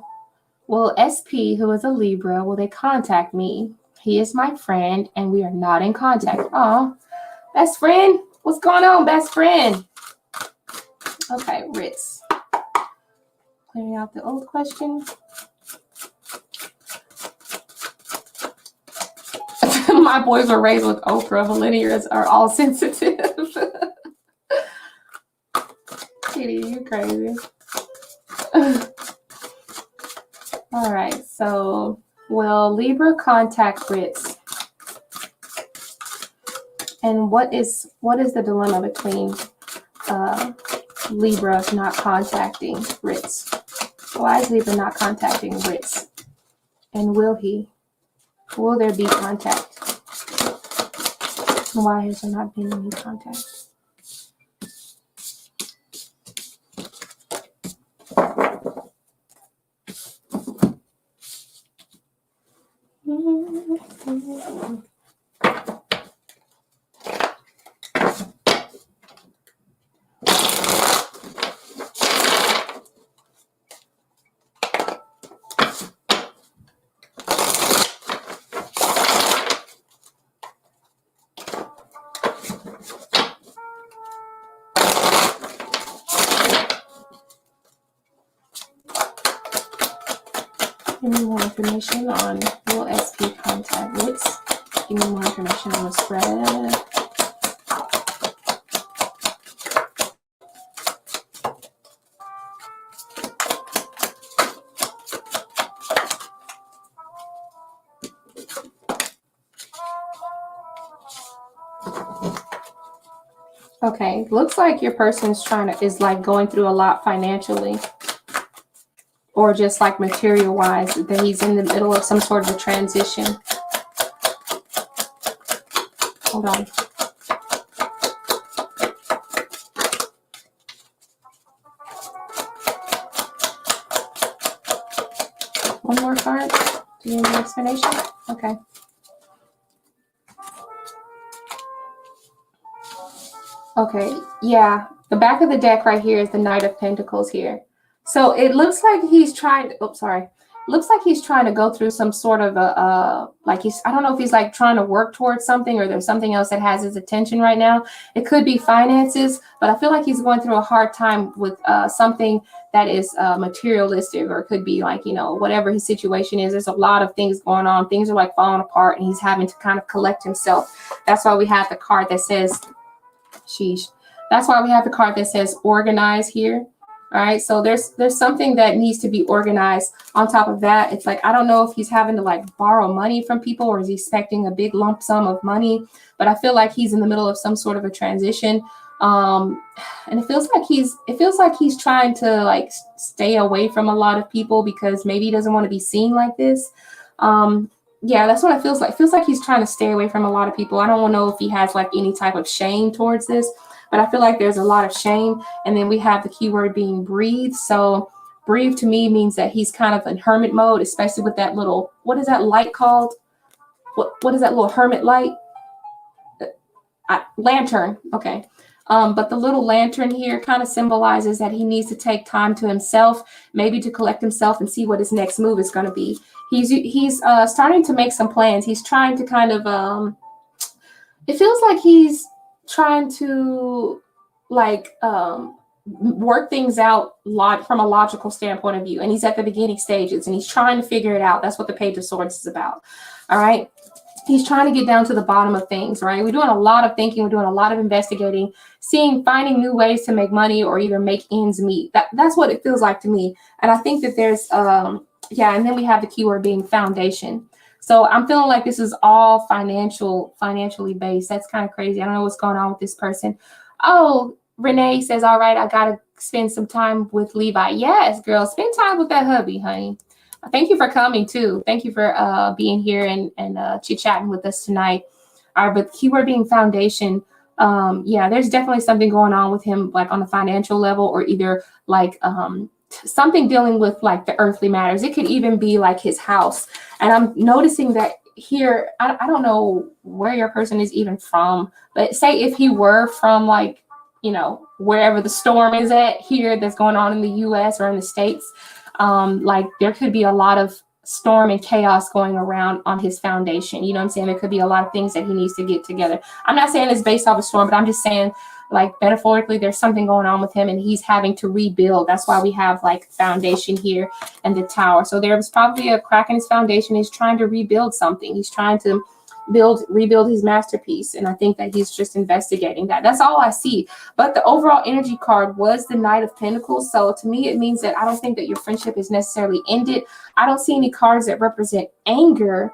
Speaker 1: SP, who is a Libra, will they contact me? He is my friend, and we are not in contact. Oh, best friend? What's going on, best friend? Okay, Ritz. Clearing out the old question. My boys were raised with Oprah. Millennials are all sensitive. Kitty, you're crazy. All right, so will Libra contact Ritz? And what is the dilemma between Libra not contacting Ritz? Why is Libra not contacting Ritz? And will there be contact? Why has there not been any contact? Give me more information on will SP contact Ritz. Give me more information on the spread. Okay, looks like your person's is like going through a lot financially, or just like material wise, that he's in the middle of some sort of a transition. Hold on. One more card. Do you need an explanation? Okay. Okay, yeah. The back of the deck right here is the Knight of Pentacles here. So it looks like he's trying to, looks like he's trying to go through some sort of I don't know if he's like trying to work towards something, or there's something else that has his attention right now. It could be finances, but I feel like he's going through a hard time with something that is materialistic, or it could be like, you know, whatever his situation is. There's a lot of things going on. Things are like falling apart, and he's having to kind of collect himself. That's why we have the card that says, sheesh. That's why we have the card that says organize here. All right, so there's something that needs to be organized. On top of that, it's like, I don't know if he's having to like borrow money from people, or is he expecting a big lump sum of money, but I feel like he's in the middle of some sort of a transition. And it feels like he's trying to like stay away from a lot of people, because maybe he doesn't want to be seen like this. Yeah, that's what it feels like. It feels like he's trying to stay away from a lot of people. I don't know if he has like any type of shame towards this, but I feel like there's a lot of shame. And then we have the keyword being breathe. So breathe to me means that he's kind of in hermit mode, especially with that little, what is that light called? What is that little hermit light? Lantern. Okay. But the little lantern here kind of symbolizes that he needs to take time to himself, maybe to collect himself and see what his next move is going to be. He's starting to make some plans. He's trying to kind of, it feels like he's trying to like work things out from a logical standpoint of view, and he's at the beginning stages and he's trying to figure it out. That's what the Page of Swords is about. All right, he's trying to get down to the bottom of things, right? We're doing a lot of thinking, we're doing a lot of investigating, finding new ways to make money or either make ends meet. That's what it feels like to me. And I think that there's yeah, and then we have the keyword being foundation. So I'm feeling like this is all financially based. That's kind of crazy. I don't know what's going on with this person. Oh, Renee says, all right, I got to spend some time with Levi. Yes, girl, spend time with that hubby, honey. Thank you for coming, too. Thank you for being here and chit-chatting with us tonight. All right, but the keyword being foundation. Yeah, there's definitely something going on with him, like on a financial level, or either like something dealing with like the earthly matters. It could even be like his house. And I'm noticing that here, I don't know where your person is even from, but say if he were from like, you know, wherever the storm is at here that's going on in the US or in the States, like there could be a lot of storm and chaos going around on his foundation. You know what I'm saying? There could be a lot of things that he needs to get together. I'm not saying it's based off a storm, but I'm just saying, like, metaphorically, there's something going on with him and he's having to rebuild. That's why we have like foundation here and the tower. So there's probably a crack in his foundation. He's trying to rebuild something. He's trying to rebuild his masterpiece. And I think that he's just investigating that. That's all I see. But the overall energy card was the Knight of Pentacles. So to me, it means that I don't think that your friendship is necessarily ended. I don't see any cards that represent anger.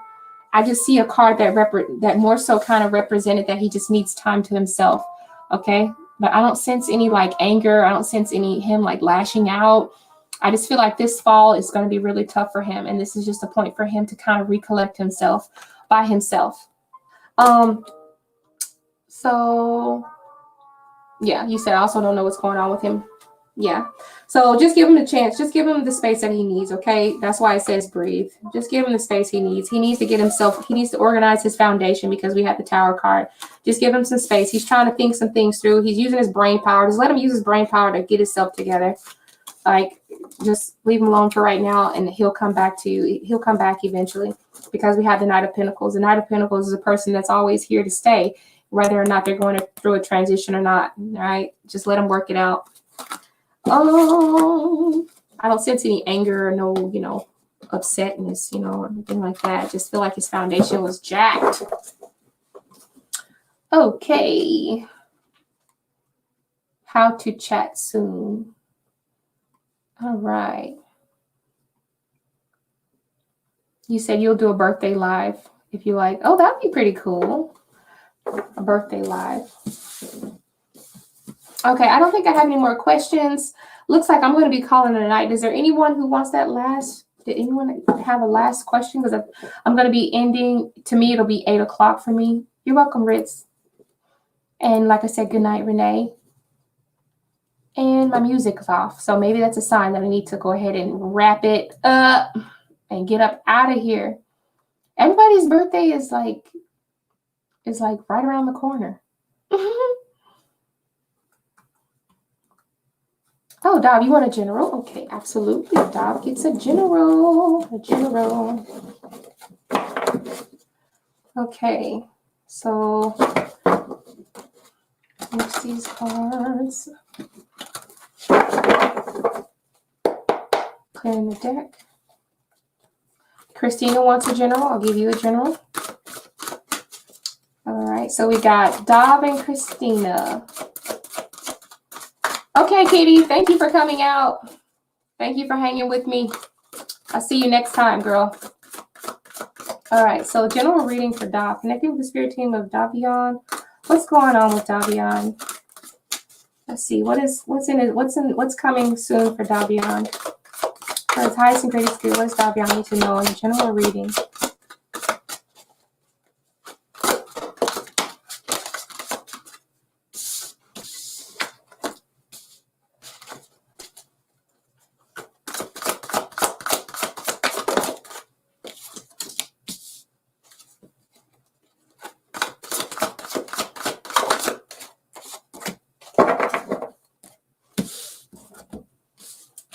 Speaker 1: I just see a card that more so kind of represented that he just needs time to himself. Okay. But I don't sense any like anger. I don't sense any him like lashing out. I just feel like this fall is going to be really tough for him. And this is just a point for him to kind of recollect himself by himself. So yeah, you said I also don't know what's going on with him. Yeah. So just give him the chance. Just give him the space that he needs. Okay. That's why it says breathe. Just give him the space he needs. He needs to get himself, he needs to organize his foundation because we have the Tower card. Just give him some space. He's trying to think some things through. He's using his brain power. Just let him use his brain power to get himself together. Like, just leave him alone for right now and he'll come back to you. He'll come back eventually because we have the Knight of Pentacles. The Knight of Pentacles is a person that's always here to stay, whether or not they're going through a transition or not. All right. Just let them work it out. I don't sense any anger or no, you know, upsetness, you know, or anything like that. I just feel like his foundation was jacked. Okay. How to chat soon. All right. You said you'll do a birthday live if you like. Oh, that'd be pretty cool. A birthday live. Okay, I don't think I have any more questions. Looks like I'm going to be calling it a night. Is there anyone who wants that last? Did anyone have a last question? Because I'm going to be ending. To me, it'll be 8 o'clock for me. You're welcome, Ritz. And like I said, good night, Renee. And my music is off. So maybe that's a sign that I need to go ahead and wrap it up and get up out of here. Everybody's birthday is like right around the corner. Oh, Dob, you want a general? Okay, absolutely. Dob gets a general. A general. Okay, so mix these cards. Clearing the deck. Christina wants a general. I'll give you a general. All right, so we got Dob and Christina. Okay, Katie, thank you for coming out. Thank you for hanging with me. I'll see you next time, girl. All right, so general reading for Dob. Connecting with the spirit team of Davion. What's going on with Davion? Let's see, what's coming soon for Davion? For its highest and greatest good, what does Davion need to know in the general reading?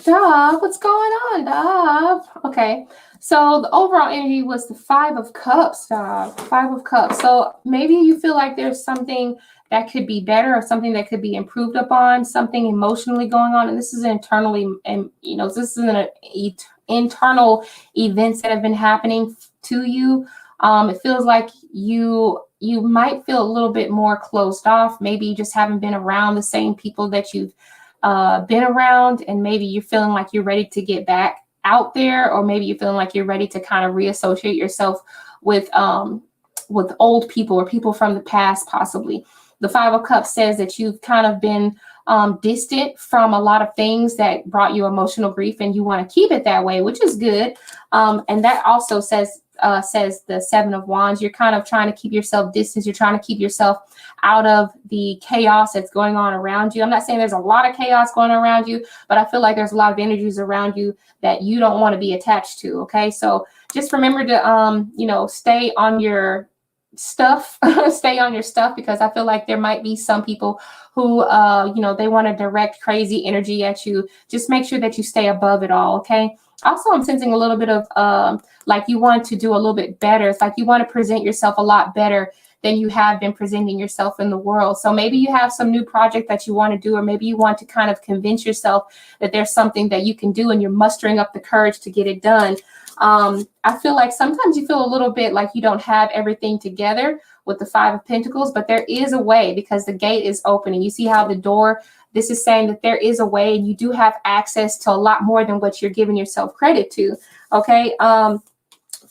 Speaker 1: Dob, what's going on, Dob? Okay, So the overall energy was the 5 of Cups, 5 of Cups. So maybe you feel like there's something that could be better or something that could be improved upon, something emotionally going on. And this is internally, and this is an internal events that have been happening to you. It feels like you might feel a little bit more closed off. Maybe you just haven't been around the same people that you've been around, and maybe you're feeling like you're ready to get back out there, or maybe you're feeling like you're ready to kind of reassociate yourself with old people or people from the past, possibly. The 5 of Cups says that you've kind of been distant from a lot of things that brought you emotional grief, and you want to keep it that way, which is good. And that also says the 7 of Wands. You're kind of trying to keep yourself distant. You're trying to keep yourself out of the chaos that's going on around you. I'm not saying there's a lot of chaos going on around you, but I feel like there's a lot of energies around you that you don't want to be attached to. Okay, so just remember to stay on your stuff. Stay on your stuff, because I feel like there might be some people who they want to direct crazy energy at you. Just make sure that you stay above it all. Okay. Also, I'm sensing a little bit of like you want to do a little bit better. It's like you want to present yourself a lot better than you have been presenting yourself in the world. So maybe you have some new project that you want to do, or maybe you want to kind of convince yourself that there's something that you can do, and you're mustering up the courage to get it done. I feel like sometimes you feel a little bit like you don't have everything together with the 5 of Pentacles, but there is a way, because the gate is opening. You see how the door, this is saying that there is a way, and you do have access to a lot more than what you're giving yourself credit to. Okay.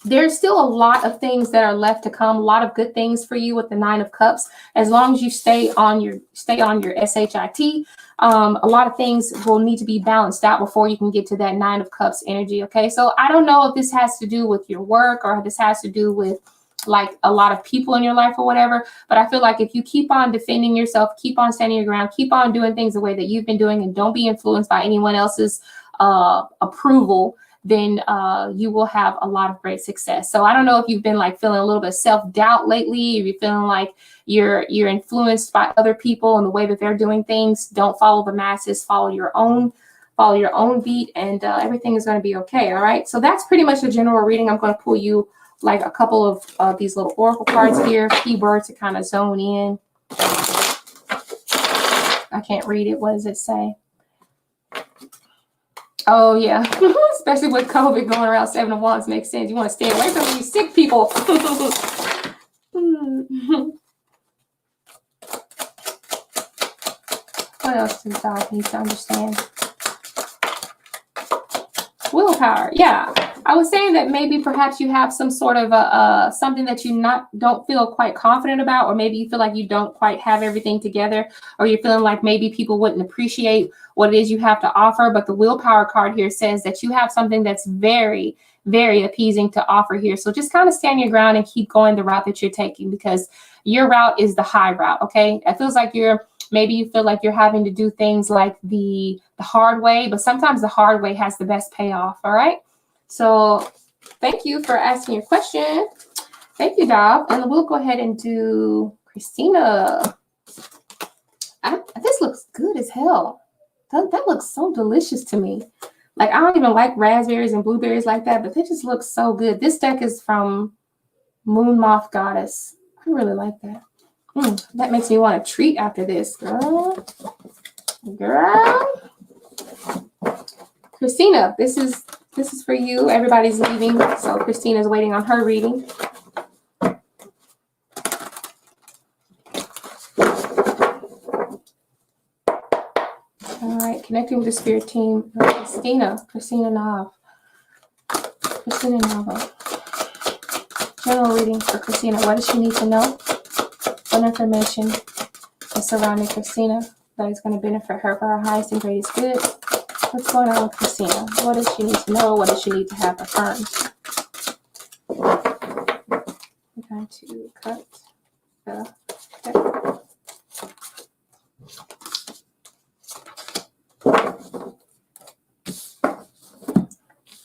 Speaker 1: There's still a lot of things that are left to come, a lot of good things for you with the 9 of Cups. As long as you stay on your SHIT, a lot of things will need to be balanced out before you can get to that 9 of Cups energy. Okay, so I don't know if this has to do with your work, or this has to do with like a lot of people in your life or whatever, but I feel like if you keep on defending yourself, keep on standing your ground, keep on doing things the way that you've been doing, and don't be influenced by anyone else's approval, then you will have a lot of great success. So I don't know if you've been like feeling a little bit of self-doubt lately, if you're feeling like you're influenced by other people and the way that they're doing things. Don't follow the masses, follow your own beat, and everything is going to be okay. All right, so that's pretty much the general reading. I'm going to pull you like a couple of these little oracle cards here, keywords to kind of zone in. I can't read it. What does it say? Oh, yeah. Especially with COVID going around, 7 of Wands makes sense. You want to stay away from these sick people. What else does God need to understand? Willpower. Yeah. I was saying that maybe perhaps you have some sort of something that you don't feel quite confident about, or maybe you feel like you don't quite have everything together, or you're feeling like maybe people wouldn't appreciate what it is you have to offer. But the willpower card here says that you have something that's very, very appeasing to offer here. So just kind of stand your ground and keep going the route that you're taking, because your route is the high route. Okay. It feels like maybe you feel like you're having to do things like the hard way, but sometimes the hard way has the best payoff. All right. So thank you for asking your question. Thank you, Dob. And we'll go ahead and do Christina. This looks good as hell. That looks so delicious to me. Like, I don't even like raspberries and blueberries like that, but they just look so good. This deck is from Moon Moth Goddess. I really like that. That makes me want to treat after this, girl. Christina, this is for you. Everybody's leaving, so Christina's waiting on her reading. All right, connecting with the spirit team. Christina Nava. General reading for Christina. What does she need to know? What information is surrounding Christina that is going to benefit her for her highest and greatest good? What's going on with Christina? What does she need to know? What does she need to have affirmed? I'm going to cut the deck.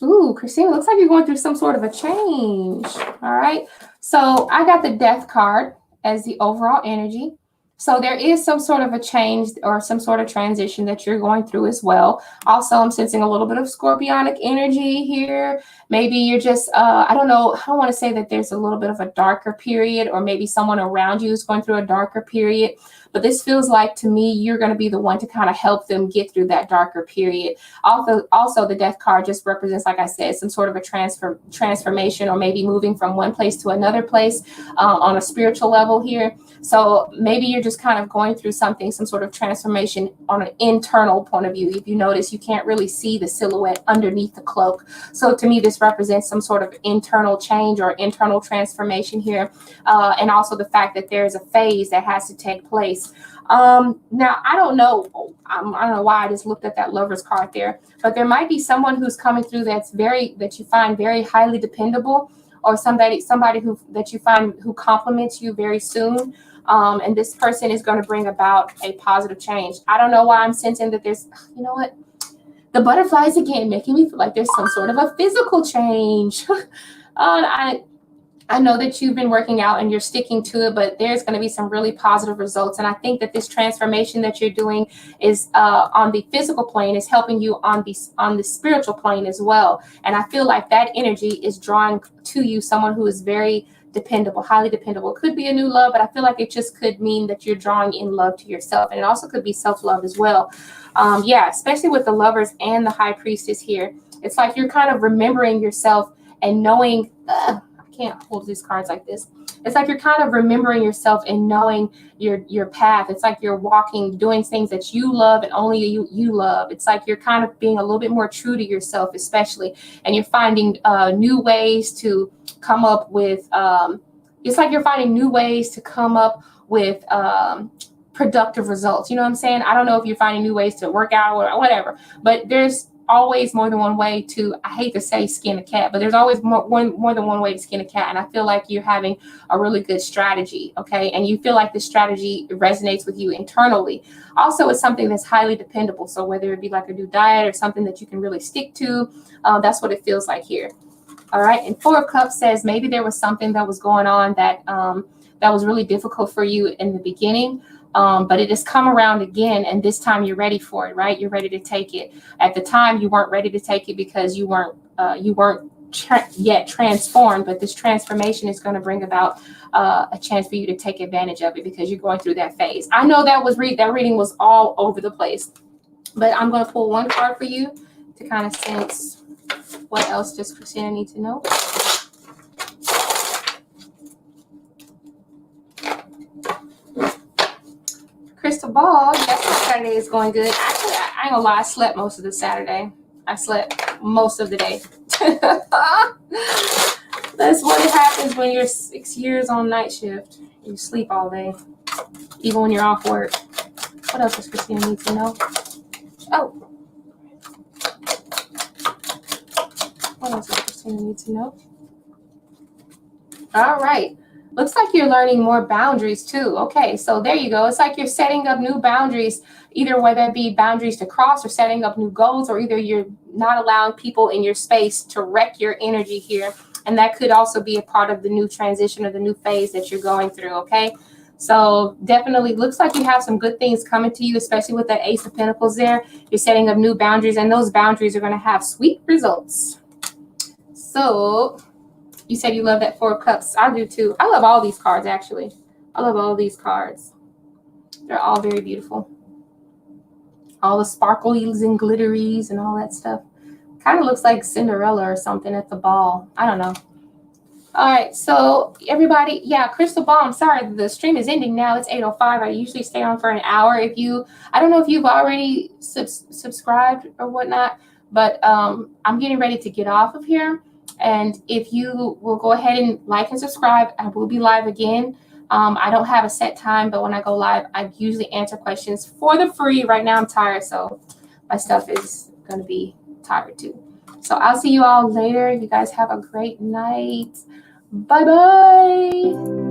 Speaker 1: Ooh, Christina, looks like you're going through some sort of a change. All right. So I got the Death card as the overall energy. So there is some sort of a change or some sort of transition that you're going through as well. Also, I'm sensing a little bit of scorpionic energy here. Maybe you're just, I don't know, I don't want to say that there's a little bit of a darker period, or maybe someone around you is going through a darker period. But this feels like, to me, you're going to be the one to kind of help them get through that darker period. Also, the death card just represents, like I said, some sort of a transformation, or maybe moving from one place to another place on a spiritual level here. So maybe you're just kind of going through something, some sort of transformation on an internal point of view. If you notice, you can't really see the silhouette underneath the cloak. So to me, this represents some sort of internal change or internal transformation here. And also the fact that there's a phase that has to take place. Now, I don't know. I don't know why I just looked at that Lover's card there, but there might be someone who's coming through that you find very highly dependable, or somebody that you find who compliments you very soon. And this person is going to bring about a positive change. I don't know why I'm sensing that there's, you know what? The butterflies again, making me feel like there's some sort of a physical change. I know that you've been working out and you're sticking to it, but there's going to be some really positive results. And I think that this transformation that you're doing is on the physical plane is helping you on the spiritual plane as well. And I feel like that energy is drawing to you someone who is very dependable, highly dependable. It could be a new love, but I feel like it just could mean that you're drawing in love to yourself. And it also could be self-love as well. Yeah, especially with the Lovers and the High Priestess here. It's like you're kind of remembering yourself and knowing, can't hold these cards like this. It's like you're kind of remembering yourself and knowing your path. It's like you're walking, doing things that you love and only you love. It's like you're kind of being a little bit more true to yourself, especially, and you're finding new ways to come up with. It's like you're finding new ways to come up with productive results. You know what I'm saying? I don't know if you're finding new ways to work out or whatever, but there's always more than one way to, I hate to say skin a cat, but there's always more than one way to skin a cat. And I feel like you're having a really good strategy, okay? And you feel like the strategy resonates with you internally. Also, it's something that's highly dependable. So whether it be like a new diet or something that you can really stick to, that's what it feels like here. All right, and Four of Cups says maybe there was something that was going on that that was really difficult for you in the beginning. But it has come around again, and this time you're ready for it, right? You're ready to take it. At the time, you weren't ready to take it because you weren't yet transformed. But this transformation is going to bring about a chance for you to take advantage of it because you're going through that phase. I know that reading was all over the place, but I'm going to pull one card for you to kind of sense what else does Christina need to know. Crystal ball. Yes, my Saturday is going good. Actually, I ain't gonna lie, I slept most of the Saturday. I slept most of the day. That's what happens when you're 6 years on night shift. You sleep all day, even when you're off work. What else does Christina need to know? Oh. What else does Christina need to know? All right. Looks like you're learning more boundaries too. Okay, so there you go. It's like you're setting up new boundaries, either whether it be boundaries to cross or setting up new goals, or either you're not allowing people in your space to wreck your energy here. And that could also be a part of the new transition or the new phase that you're going through, okay? So definitely looks like you have some good things coming to you, especially with that Ace of Pentacles there. You're setting up new boundaries, and those boundaries are going to have sweet results. So you said you love that Four of Cups. I do too. I love all these cards, actually. I love all these cards. They're all very beautiful. All the sparklies and glitteries and all that stuff. Kind of looks like Cinderella or something at the ball. I don't know. All right, so everybody, yeah, Crystal Ball, I'm sorry, the stream is ending now. It's 8:05. I usually stay on for an hour. I don't know if you've already subscribed or whatnot, but I'm getting ready to get off of here. And if you will go ahead and like and subscribe, I will be live again. I don't have a set time, but when I go live, I usually answer questions for the free. Right now I'm tired, so my stuff is going to be tired too. So I'll see you all later. You guys have a great night. Bye-bye.